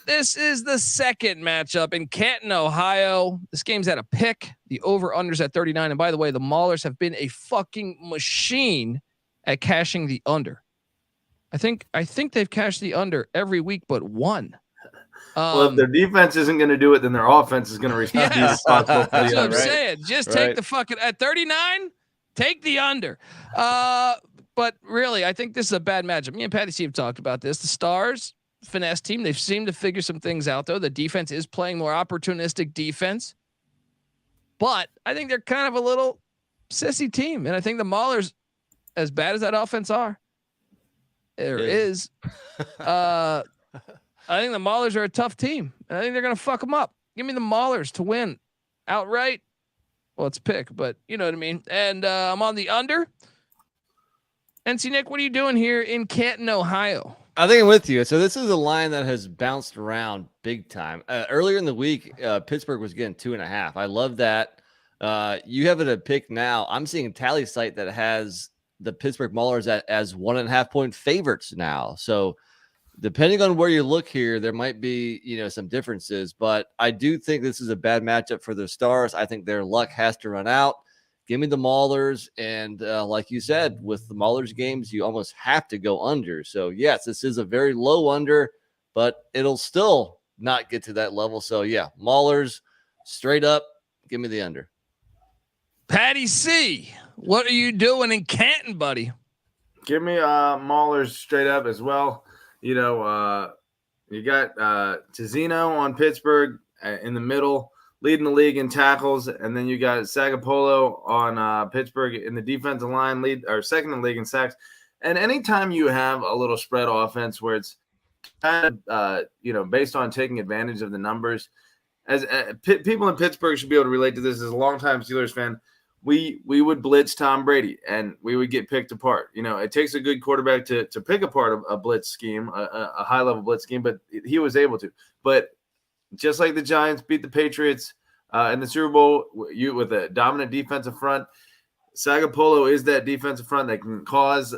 This is the second matchup in Canton, Ohio. This game's at a pick. The over-under's at 39. And by the way, the Maulers have been a fucking machine at cashing the under. I think they've cashed the under every week but one. Well, if their defense isn't going to do it, then their offense is going to be responsible. That's what I'm saying. Just take the fucking at 39. Take the under. But really, I think this is a bad matchup. Me and Patty C have talked about this. The Stars, finesse team. They've seemed to figure some things out, though. The defense is playing more opportunistic defense. But I think they're kind of a little sissy team. And I think the Maulers, as bad as that offense are, is. I think the Maulers are a tough team. And I think they're going to fuck them up. Give me the Maulers to win outright. Well, it's pick, but you know what I mean. And I'm on the under. NC Nick, what are you doing here in Canton, Ohio? I think I'm with you. So this is a line that has bounced around big time. Earlier in the week, Pittsburgh was getting 2.5. I love that. You have it a pick now. I'm seeing a tally site that has the Pittsburgh Maulers as 1.5 point favorites now. So depending on where you look here, there might be, some differences, but I do think this is a bad matchup for the Stars. I think their luck has to run out. Give me the Maulers. And like you said, with the Maulers games, you almost have to go under. So yes, this is a very low under, but it'll still not get to that level. So yeah, Maulers straight up. Give me the under. Patty C, what are you doing in Canton, buddy? Give me Maulers straight up as well. You got Tizzino on Pittsburgh in the middle. leading the league in tackles, and then you got Sagapolo on Pittsburgh in the defensive line, second in the league in sacks. And anytime you have a little spread offense where it's kind of based on taking advantage of the numbers, as people in Pittsburgh should be able to relate to this. As a longtime Steelers fan, we would blitz Tom Brady and we would get picked apart. It takes a good quarterback to pick apart a blitz scheme, a high level blitz scheme, but he was able to. But just like the Giants beat the Patriots in the Super Bowl, with a dominant defensive front, Sagapolo is that defensive front that can cause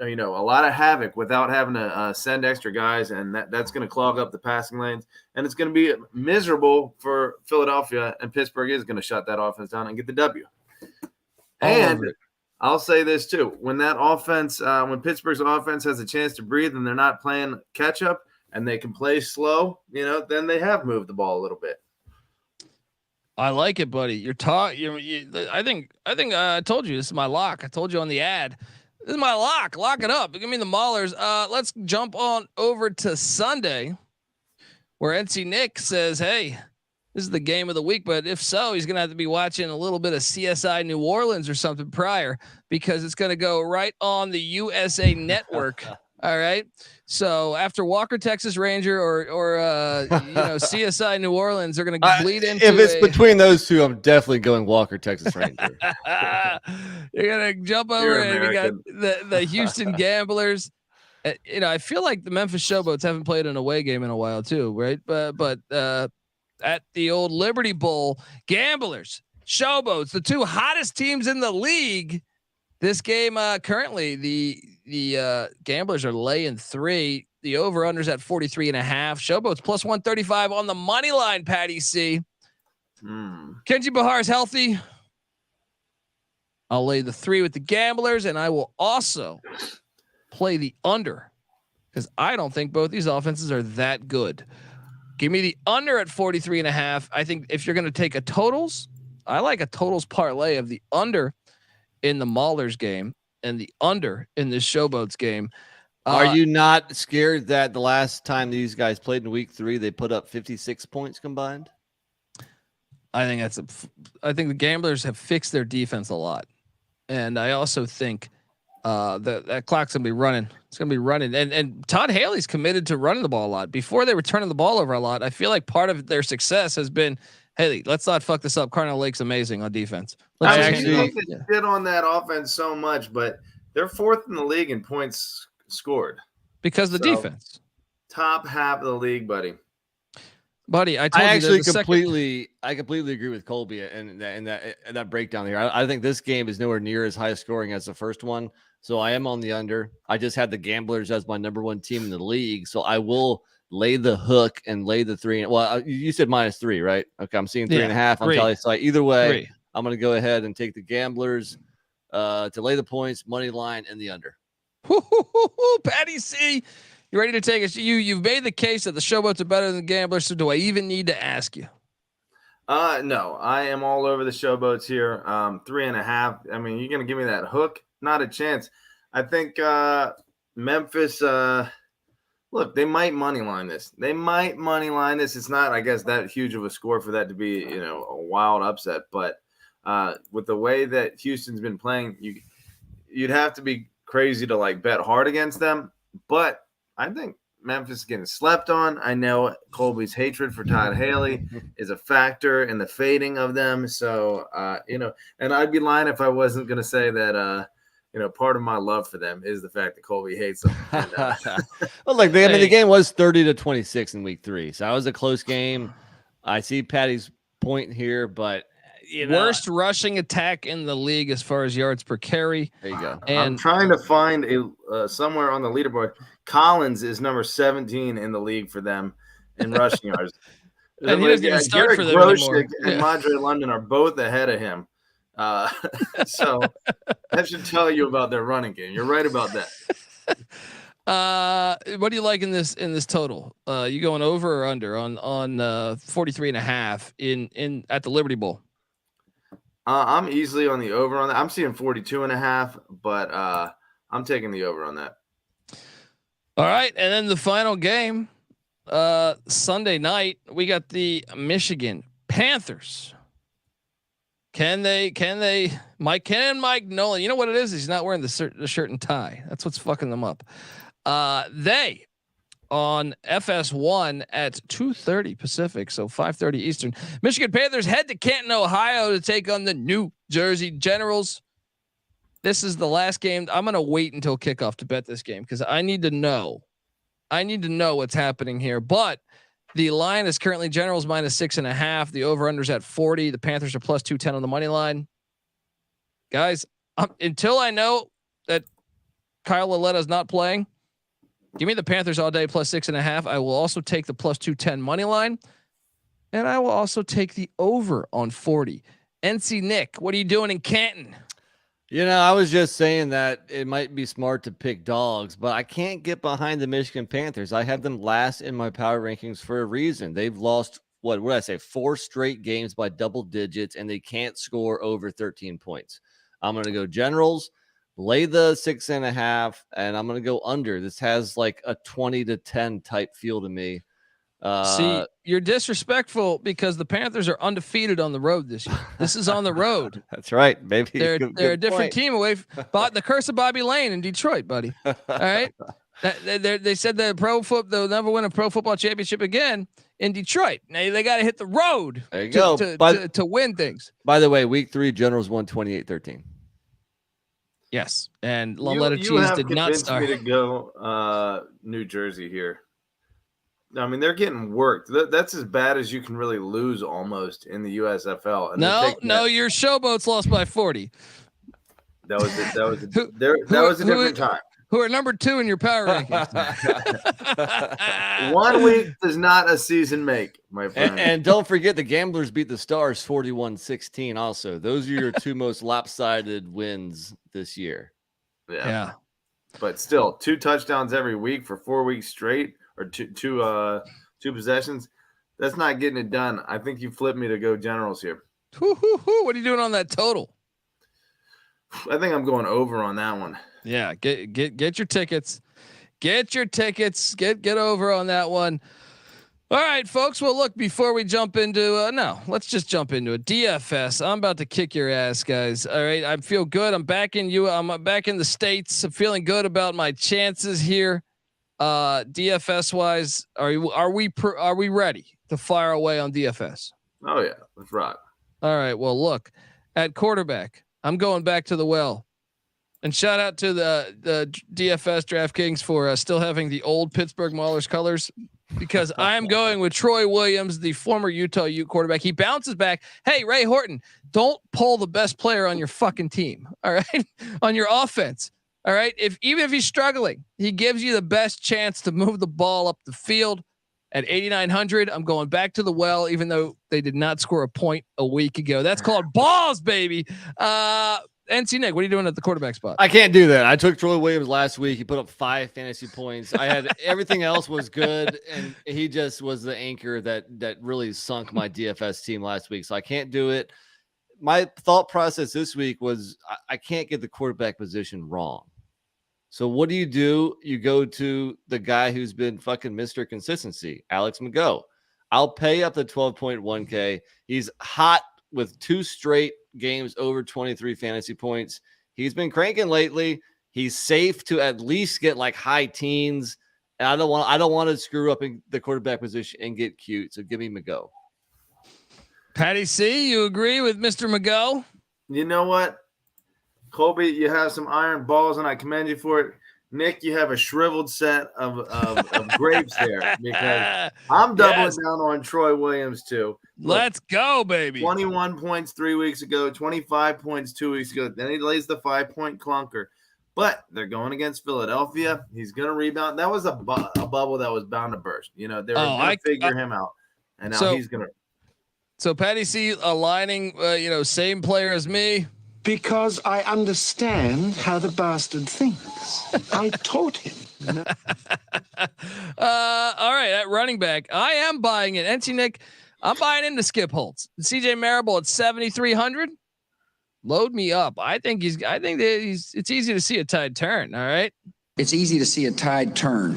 a lot of havoc without having to send extra guys, and that's going to clog up the passing lanes, and it's going to be miserable for Philadelphia, and Pittsburgh is going to shut that offense down and get the W. And I'll say this too: when that offense, when Pittsburgh's offense has a chance to breathe and they're not playing catch up and they can play slow, then they have moved the ball a little bit. I like it, buddy. I think I told you this is my lock. I told you on the ad. This is my lock. Lock it up. Give me the Maulers. Let's jump on over to Sunday, where NC Nick says, "Hey, this is the game of the week." But if so, he's gonna have to be watching a little bit of CSI New Orleans or something prior, because it's gonna go right on the USA Network. All right. So after Walker, Texas Ranger, or CSI New Orleans, they're going to bleed into. If it's between those two, I'm definitely going Walker, Texas Ranger. You're going to jump over and we got the Houston Gamblers. I feel like the Memphis Showboats haven't played an away game in a while too, right? But at the old Liberty Bowl, Gamblers, Showboats, the two hottest teams in the league. This game currently the Gamblers are laying 3. The over-under's at 43.5. Showboats plus 135 on the money line. Patty C. Kenji Bahar's healthy. I'll lay the 3 with the Gamblers, and I will also play the under, because I don't think both these offenses are that good. Give me the under at 43.5. I think if you're going to take a totals, I like a totals parlay of the under in the Maulers game and the under in this Showboats game. Are you not scared that the last time these guys played in week 3, they put up 56 points combined? I think I think the Gamblers have fixed their defense a lot. And I also think that clock's gonna be running. It's gonna be running. And Todd Haley's committed to running the ball a lot. Before they were turning the ball over a lot, I feel like part of their success has been, hey, let's not fuck this up. Carnell Lake's amazing on defense. I actually did on that offense so much, but they're 4th in the league in points scored because the defense. Top half of the league, buddy. I completely agree with Colby and that breakdown here. I think this game is nowhere near as high scoring as the first one, so I am on the under. I just had the Gamblers as my number 1 team in the league, so I will lay the hook and lay the 3. Well, you said -3, right? Okay, I'm seeing 3.5 on Tally Site. Either way, 3. I'm going to go ahead and take the Gamblers to lay the points, money line, and the under. Patty C, you ready to take us? You've made the case that the Showboats are better than the Gamblers, so do I even need to ask you? No, I am all over the Showboats here. 3.5. I mean, you're going to give me that hook? Not a chance. I think Memphis, look, they might money line this. It's not, I guess, that huge of a score for that to be, a wild upset. But with the way that Houston's been playing, you'd have to be crazy to bet hard against them. But I think Memphis is getting slept on. I know Colby's hatred for Todd Haley is a factor in the fading of them. So, and I'd be lying if I wasn't going to say that, part of my love for them is the fact that Colby hates them. And, well, the game was 30-26 in week 3. So that was a close game. I see Patty's point here, but worst rushing attack in the league as far as yards per carry. There you go. And I'm trying to find somewhere on the leaderboard. Collins is number 17 in the league for them in rushing yards. And he doesn't even start Garrett for them Groshek anymore. and Madre London are both ahead of him. So that should tell you about their running game. You're right about that. What do you like in this total? You going over or under on 43.5 in at the Liberty Bowl? I'm easily on the over on that. I'm seeing 42.5, but I'm taking the over on that. All right, and then the final game, Sunday night, we got the Michigan Panthers. Can Mike Nolan? You know what it is? He's not wearing the shirt and tie. That's what's fucking them up. They on FS1 at 2:30 Pacific, so 5:30 Eastern. Michigan Panthers head to Canton, Ohio to take on the New Jersey Generals. This is the last game. I'm going to wait until kickoff to bet this game because I need to know what's happening here. But the line is currently Generals -6.5. The over/under's at 40. The Panthers are +210 on the money line. Guys, until I know that Kyle Lauletta is not playing, give me the Panthers all day +6.5. I will also take the +210 money line, and I will also take the over on 40. NC Nick, what are you doing in Canton? You know, I was just saying that it might be smart to pick dogs, but I can't get behind the Michigan Panthers. I have them last in my power rankings for a reason. They've lost, what did I say, 4 straight games by double digits, and they can't score over 13 points. I'm going to go Generals, lay the 6.5, and I'm going to go under. This has like a 20-10 type feel to me. See, you're disrespectful because the Panthers are undefeated on the road this year. This is on the road. That's right, baby. They're a different team away from the curse of Bobby Lane in Detroit, buddy. All right. They said they'll never win a pro football championship again in Detroit. Now they got to hit the road to win things. By the way, week 3 Generals won 28-13. Yes, and Lauletta Cheese did not start. Me to go New Jersey here. I mean, they're getting worked. That's as bad as you can really lose almost in the USFL. And no, your Showboats lost by 40. That was a different time. Who are number 2 in your power rankings? 1 week does not a season make, my friend. And don't forget the Gamblers beat the Stars 41-16 also. Those are your 2 most lopsided wins this year. Yeah. But still, 2 touchdowns every week for 4 weeks straight. Or two possessions. That's not getting it done. I think you flipped me to go Generals here. What are you doing on that total? I think I'm going over on that one. Yeah, get your tickets. Get your tickets. Get over on that one. All right, folks. Well, look, before we jump into let's just jump into it. DFS. I'm about to kick your ass, guys. All right, I feel good. I'm back in the States. I'm feeling good about my chances here. DFS wise, are we ready to fire away on DFS? Oh yeah, let's rock. All right. Well, look, at quarterback, I'm going back to the well, and shout out to the DFS DraftKings for still having the old Pittsburgh Maulers colors, because I am going with Troy Williams, the former Utah Ute quarterback. He bounces back. Hey, Ray Horton, don't pull the best player on your fucking team. All right, on your offense. All right. Even if he's struggling, he gives you the best chance to move the ball up the field. At 8,900, I'm going back to the well, even though they did not score a point a week ago. That's called balls, baby. NC Nick, what are you doing at the quarterback spot? I can't do that. I took Troy Williams last week. He put up 5 fantasy points. I had everything else was good, and he just was the anchor that really sunk my DFS team last week. So I can't do it. My thought process this week was I can't get the quarterback position wrong. So what do? You go to the guy who's been fucking Mr. Consistency, Alex McGough. I'll pay up the 12.1K. He's hot with 2 straight games over 23 fantasy points. He's been cranking lately. He's safe to at least get like high teens. And I don't want to screw up in the quarterback position and get cute. So give me McGough. Patty C, you agree with Mr. McGough? You know what? Colby, you have some iron balls, and I commend you for it. Nick, you have a shriveled set of grapes there, because I'm doubling down on Troy Williams too. Let's go, baby. 21 points 3 weeks ago, 25 points 2 weeks ago. Then he lays the 5-point clunker. But they're going against Philadelphia. He's going to rebound. That was a bubble that was bound to burst. You know, they were going to figure him out. And now he's going to. So Patty C aligning, same player as me. Because I understand how the bastard thinks. I taught him. All right, at running back, I am buying it. NC Nick, I'm buying into Skip Holtz. CJ Marable at 7,300. Load me up. I think it's easy to see a tide turn. All right. It's easy to see a tide turn.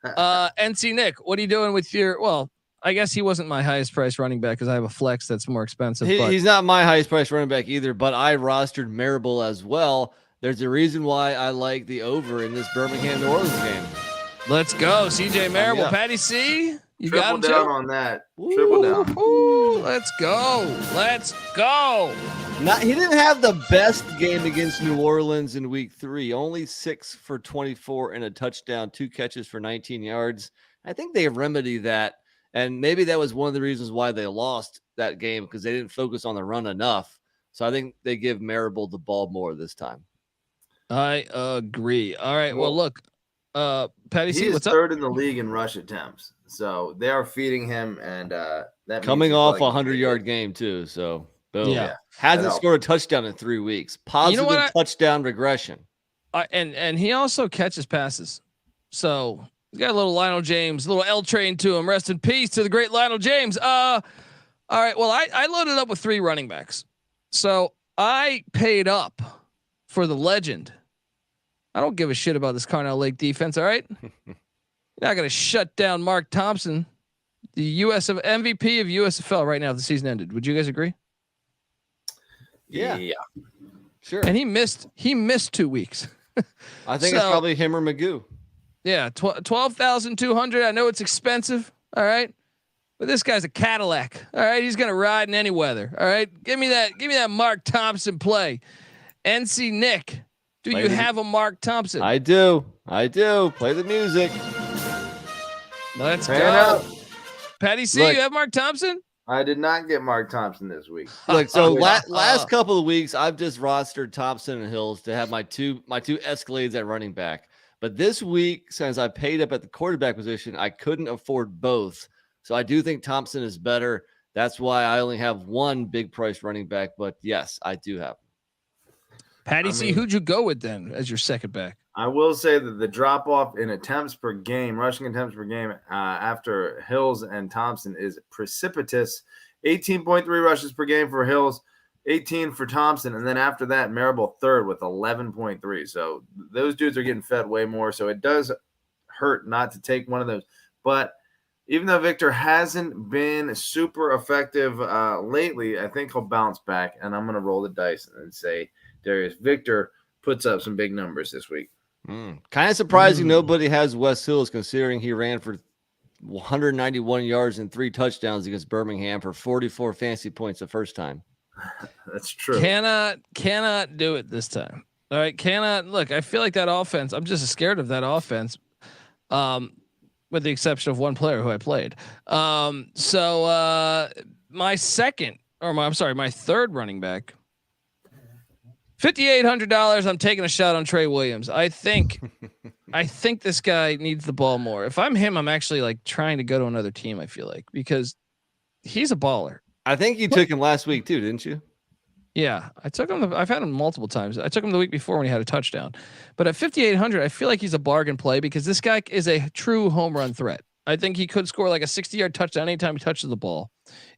NC Nick, what are you doing with your? Well, I guess he wasn't my highest price running back because I have a flex that's more expensive. He's not my highest price running back either, but I rostered Marable as well. There's a reason why I like the over in this Birmingham New Orleans game. Let's go, CJ Marable. Patty C, you Triple got him down too? on that. Triple down. Let's go. Let's go. He didn't have the best game against New Orleans in week 3. Only 6 for 24 and a touchdown, 2 catches for 19 yards. I think they remedied that. And maybe that was one of the reasons why they lost that game because they didn't focus on the run enough. So I think they give Marable the ball more this time. I agree. All right. Well, look, Patty C, what's up? He's third in the league in rush attempts. So they are feeding him. And that coming off a 100-yard game, too. So, boom. Yeah. Hasn't scored a touchdown in 3 weeks. Positive touchdown regression. And he also catches passes. So he's got a little Lionel James, a little L train to him. Rest in peace to the great Lionel James. All right. Well, I loaded up with 3 running backs. So I paid up for the legend. I don't give a shit about this Carnell Lake defense. All right. You're not going to shut down Mark Thompson, the MVP of USFL right now if the season ended. Would you guys agree? Yeah. Sure. And he missed 2 weeks. I think it's probably him or Magoo. Yeah. 12,200. I know it's expensive. All right. But this guy's a Cadillac. All right. He's going to ride in any weather. All right. Give me that Mark Thompson play. NC Nick. Do you have a Mark Thompson? I do. Play the music. Let's go. Patty C, you have Mark Thompson? I did not get Mark Thompson this week. Look, so last couple of weeks, I've just rostered Thompson and Hills to have my two Escalades at running back. But this week, since I paid up at the quarterback position, I couldn't afford both. So I do think Thompson is better. That's why I only have one big price running back. But yes, I do have him. Patty C, who'd you go with then as your second back? I will say that the drop off in attempts per game, rushing attempts per game, after Hills and Thompson is precipitous. 18.3 rushes per game for Hills, 18 for Thompson, and then after that, Marable third with 11.3. So those dudes are getting fed way more. So it does hurt not to take one of those. But even though Victor hasn't been super effective lately, I think he'll bounce back, and I'm going to roll the dice and say Darius Victor puts up some big numbers this week. Kind of surprising nobody has Wes Hills, considering he ran for 191 yards and 3 touchdowns against Birmingham for 44 fantasy points the first time. That's true. Cannot do it this time. All right, cannot. Look, I feel like that offense, I'm just scared of that offense, with the exception of one player who I played. So my third running back, $5,800. I'm taking a shot on Trey Williams. I think this guy needs the ball more. If I'm him, I'm actually like trying to go to another team. I feel like, because he's a baller. I think you took him last week too, didn't you? Yeah, I took him. I've had him multiple times. I took him the week before when he had a touchdown. But at 5,800, I feel like he's a bargain play because this guy is a true home run threat. I think he could score like a 60-yard touchdown anytime he touches the ball.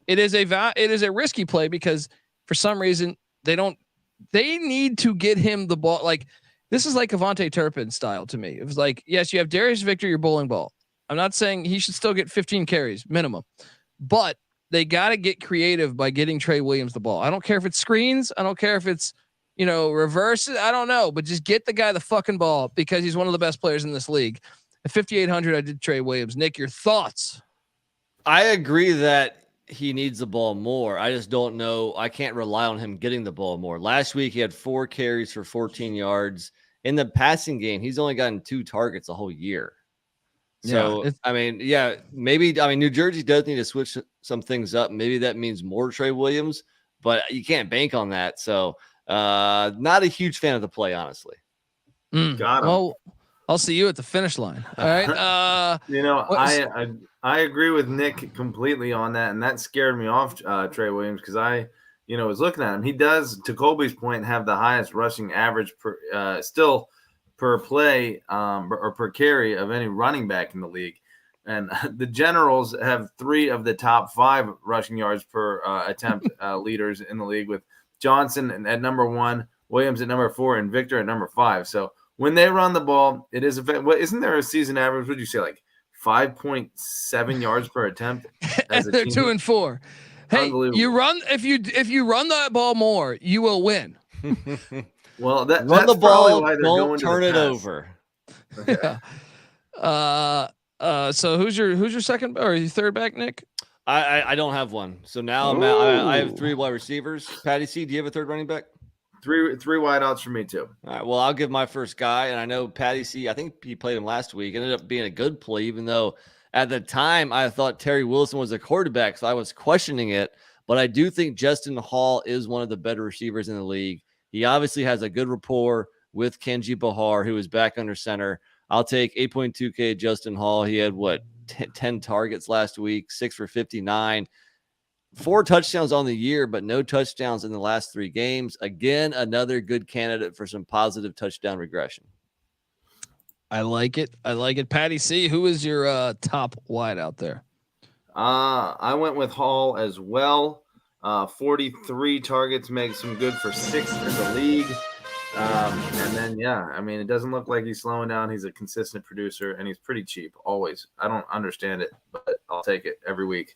It is a risky play because for some reason they need to get him the ball. Like, this is like Avante Turpin style to me. It was like, yes, you have Darius Victor, your bowling ball. I'm not saying he should still get 15 carries minimum, but they got to get creative by getting Trey Williams the ball. I don't care if it's screens. I don't care if it's, reverses. I don't know, but just get the guy the fucking ball because he's one of the best players in this league. At 5,800, I did Trey Williams. Nick, your thoughts? I agree that he needs the ball more. I just don't know. I can't rely on him getting the ball more. Last week, he had 4 carries for 14 yards. In the passing game, he's only gotten 2 targets a whole year. So, New Jersey does need to switch some things up. Maybe that means more Trey Williams, but you can't bank on that. So, not a huge fan of the play, honestly. Got him. Well, I'll see you at the finish line. All right. I agree with Nick completely on that, and that scared me off Trey Williams because I was looking at him. He does, to Colby's point, have the highest rushing average per play or per carry of any running back in the league. And the Generals have 3 of the top 5 rushing yards per attempt leaders in the league, with Johnson at number 1, Williams at number 4, and Victor at number 5. So when they run the ball, it is isn't there a season average? Would you say like 5.7 yards per attempt. And they're 2-4. Hey, you run if you run that ball more, you will win. Well, run that's the ball, why they're don't going turn to the it pass. over. Okay. So who's your second or your third back, Nick? I don't have one. So now I have 3 wide receivers. Patty C, do you have a third running back? Three wideouts for me too. All right. Well, I'll give my first guy, and I know Patty C. I think he played him last week. Ended up being a good play, even though at the time I thought Terry Wilson was a quarterback, so I was questioning it. But I do think Justin Hall is one of the better receivers in the league. He obviously has a good rapport with Kenji Bahar, who is back under center. I'll take 8.2K Justin Hall. He had 10 targets last week, 6 for 59. 4 touchdowns on the year, but no touchdowns in the last 3 games. Again, another good candidate for some positive touchdown regression. I like it. Patty C, who is your top wide out there? I went with Hall as well. 43 targets makes him good for 6th in the league. And then, it doesn't look like he's slowing down. He's a consistent producer, and he's pretty cheap always. I don't understand it, but I'll take it every week.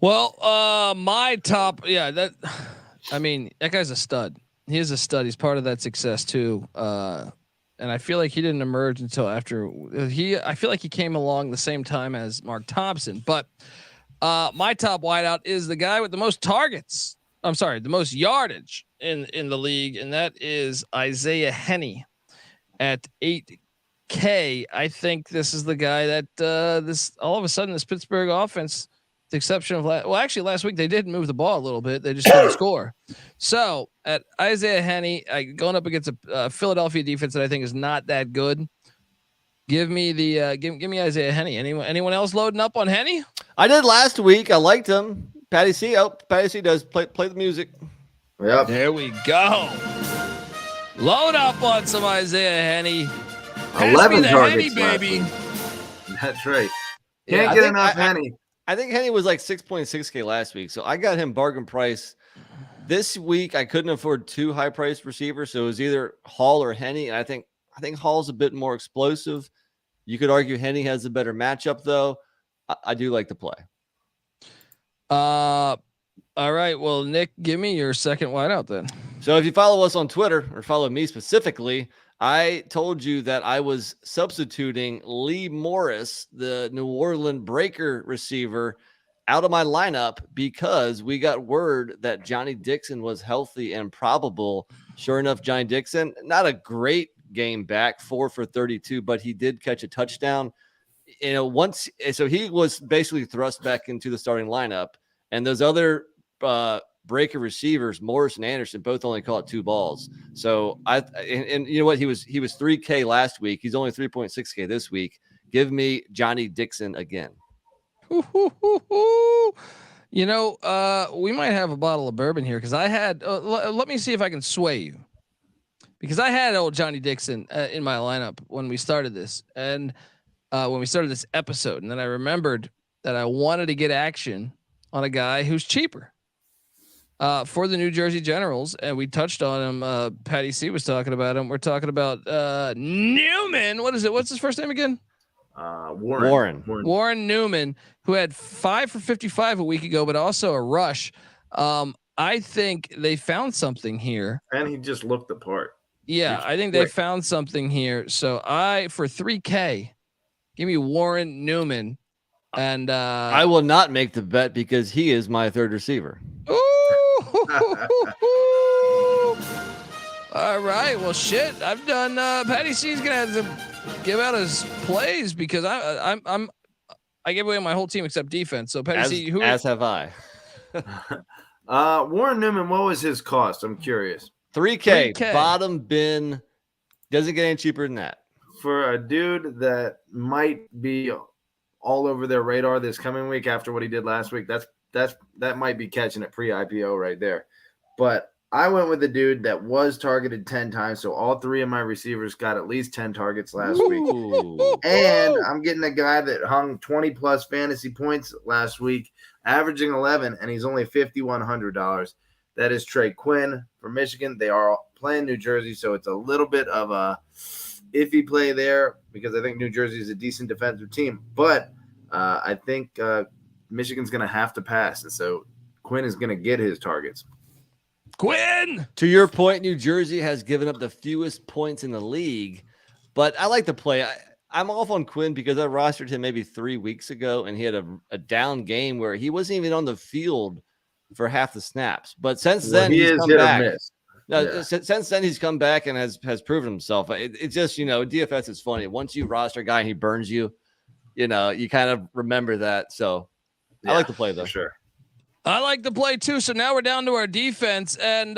Well, my top, that guy's a stud. He is a stud. He's part of that success too. And I feel like he didn't emerge until after I feel like he came along the same time as Mark Thompson. But my top wideout is the guy with the most targets. I'm sorry, the most yardage in the league, and that is Isaiah Henney at 8K. I think this is the guy that this all of a sudden this Pittsburgh offense, the exception of last week they did move the ball a little bit. They just didn't score. So at Isaiah Henney, going up against a Philadelphia defense that I think is not that good. Give me give me Isaiah Henney. Anyone else loading up on Henney? I did last week. I liked him. Patty C. Patty C does play the music. Yep. There we go. Load up on some Isaiah Henney. 11 targets, Henny, baby. That's right. Can't get enough Henney. I think Henney was like 6.6K last week, so I got him bargain price. This week I couldn't afford 2 high-priced receivers, so it was either Hall or Henney. And I think Hall's a bit more explosive. You could argue Henney has a better matchup, though. I do like the play. All right. Well, Nick, give me your second wideout then. So if you follow us on Twitter, or follow me specifically, I told you that I was substituting Lee Morris, the New Orleans Breaker receiver, out of my lineup because we got word that Johnny Dixon was healthy and probable. Sure enough, Johnny Dixon, not a great game back, 4 for 32, but he did catch a touchdown. So he was basically thrust back into the starting lineup, and those other Breaker receivers, Morris and Anderson, both only caught 2 balls. So and you know what? He was 3K last week. He's only 3.6K this week. Give me Johnny Dixon again. We might have a bottle of bourbon here because I had. Let me see if I can sway you, because I had old Johnny Dixon in my lineup when we started this, and when we started this episode, and then I remembered that I wanted to get action on a guy who's cheaper for the New Jersey Generals, and we touched on him. Patty C was talking about him. We're talking about Newman. What is it? What's his first name again? Warren Newman, who had 5 for 55 a week ago, but also a rush. I think they found something here, and he just looked the part. Yeah, I think they found something here. So for 3K, give me Warren Newman. And I will not make the bet because he is my third receiver. All right. Well, shit. I've done. Patty C's gonna have to give out his plays because I gave away my whole team except defense. So Patty C, as have I. Warren Newman, what was his cost? I'm curious. 3K. Bottom bin. Doesn't get any cheaper than that. For a dude that might be all over their radar this coming week after what he did last week, that might be catching it pre-IPO right there. But I went with a dude that was targeted 10 times, so all 3 of my receivers got at least 10 targets last week. And I'm getting a guy that hung 20-plus fantasy points last week, averaging 11, and he's only $5,100. That is Trey Quinn from Michigan. They are playing New Jersey, so it's a little bit of a iffy play there because I think New Jersey is a decent defensive team. But I think Michigan's going to have to pass. And so Quinn is going to get his targets. Quinn! To your point, New Jersey has given up the fewest points in the league. But I like the play. I'm off on Quinn because I rostered him maybe 3 weeks ago, and he had a down game where he wasn't even on the field for half the snaps. But since then, he's come back. Since then, he's come back and has proven himself. It's just, DFS is funny. Once you roster a guy and he burns you, you kind of remember that. So I like the play, though. For sure. I like the play, too. So now we're down to our defense, and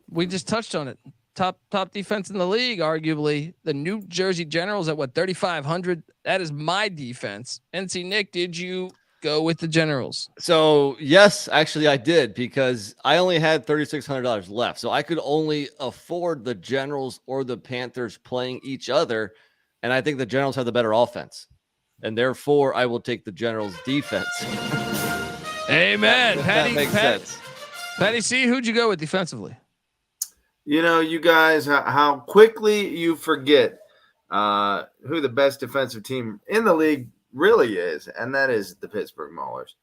we just touched on it. Top defense in the league, arguably. The New Jersey Generals at 3,500. That is my defense. NC Nick, did you go with the Generals? So yes, actually I did, because I only had $3,600 left. So I could only afford the Generals or the Panthers playing each other. And I think the Generals have the better offense. And therefore I will take the Generals defense. Amen. That makes sense. Patty C, who'd you go with defensively? You guys, how quickly you forget who the best defensive team in the league really is, and that is the Pittsburgh Maulers.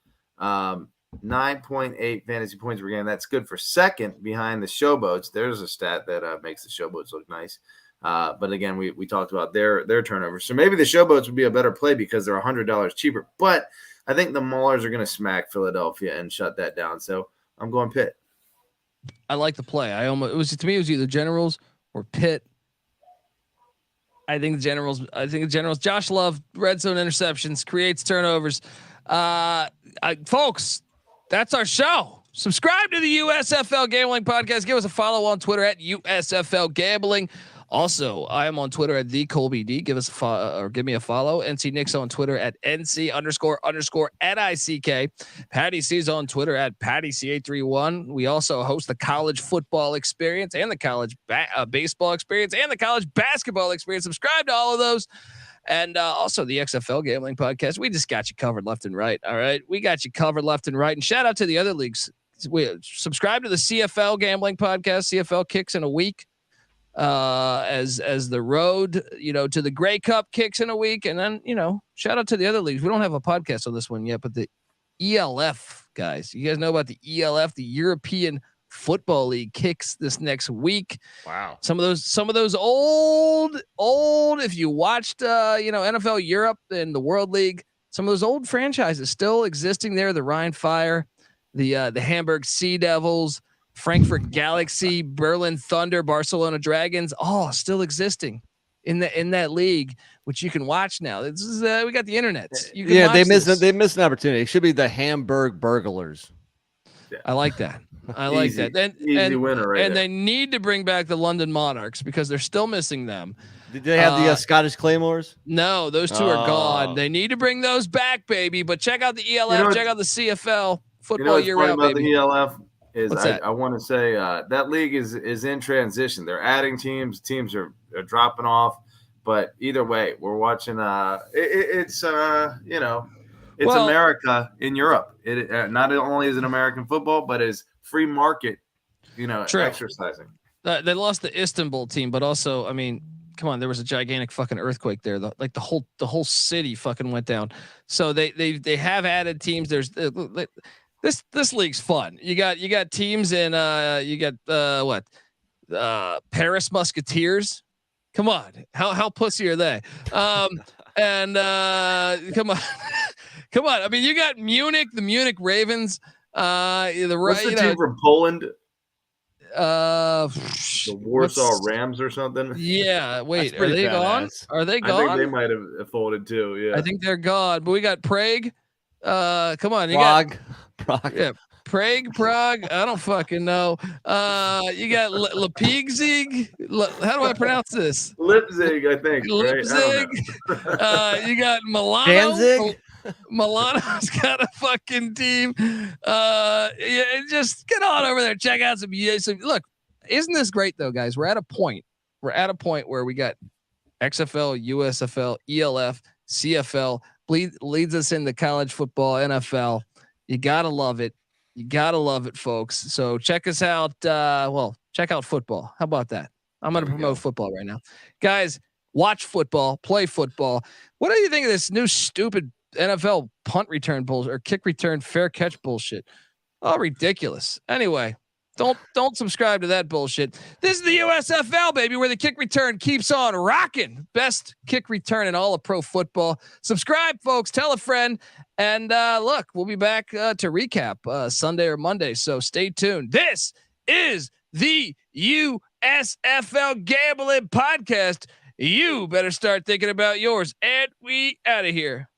9.8 fantasy points per game. That's good for second behind the Showboats. There's a stat that makes the Showboats look nice. But again, we talked about their turnovers. So maybe the Showboats would be a better play because they're $100 cheaper. But I think the Maulers are going to smack Philadelphia and shut that down. So I'm going Pitt. I like the play. It was either Generals or Pitt. I think the Generals. Josh Love, red zone interceptions, creates turnovers. Folks, that's our show. Subscribe to the USFL Gambling Podcast. Give us a follow on Twitter at USFL Gambling. Also, I am on Twitter at TheColbyD. Give us give me a follow. NC Nick's on Twitter at NC__NICK. Patty C's on Twitter at PattyC831. We also host the college football experience and the college baseball experience and the college basketball experience. Subscribe to all of those. And also the XFL Gambling Podcast. We just got you covered left and right. All right. We got you covered left and right. And shout out to the other leagues. We subscribe to the CFL Gambling Podcast. CFL kicks in a week. As the road, to the Grey Cup kicks in a week. And then, shout out to the other leagues. We don't have a podcast on this one yet, but the ELF guys, you guys know about the ELF, the European Football League, kicks this next week. Wow. Some of those old, if you watched, NFL Europe and the World League, some of those old franchises still existing there. The Rhine Fire, the Hamburg Sea Devils, Frankfurt Galaxy, Berlin Thunder, Barcelona Dragons, all still existing in that league, which you can watch now. This is we got the internet. They missed an opportunity. It should be the Hamburg Burglars. Yeah. I like that. Easy winner, right? And they need to bring back the London Monarchs because they're still missing them. Did they have the Scottish Claymores? No, those two are gone. They need to bring those back, baby. But check out the ELF. Check out the CFL football year round, baby. The ELF is I want to say that league is in transition. They're adding teams. Teams are dropping off. But either way, we're watching. It's America in Europe. It not only is it American football, but is free market. True. Exercising. They lost the Istanbul team, but also, I mean, come on, there was a gigantic fucking earthquake there. The whole city fucking went down. So they have added teams. There's this league's fun. You got teams in Paris Musketeers. Come on, how pussy are they? And come on. Come on. I mean, you got Munich, the Munich Ravens. What's the team from Poland? The Warsaw Rams or something. Yeah. Wait, are they gone? Are they gone? I think they might have folded too. Yeah. I think they're gone. But we got Prague. Come on. Prague. Yeah. Prague. I don't fucking know. You got Leipzig. How do I pronounce this? Leipzig, I think. Leipzig. Right? You got Milano. Danzig. Milano's got a fucking team. Just get on over there. Check out some. Look, isn't this great though, guys? We're at a point where we got XFL, USFL, ELF, CFL leads us into college football, NFL. You gotta love it. You gotta love it, folks. So check us out. Check out football. How about that? I'm going to promote football right now. Guys, watch football, play football. What do you think of this new stupid NFL punt return bullshit or kick return fair catch bullshit? Oh, ridiculous. Anyway, don't subscribe to that bullshit. This is the USFL, baby, where the kick return keeps on rocking. Best kick return in all of pro football. Subscribe, folks. Tell a friend. And look, we'll be back to recap Sunday or Monday. So stay tuned. This is the USFL Gambling Podcast. You better start thinking about yours. And we out of here.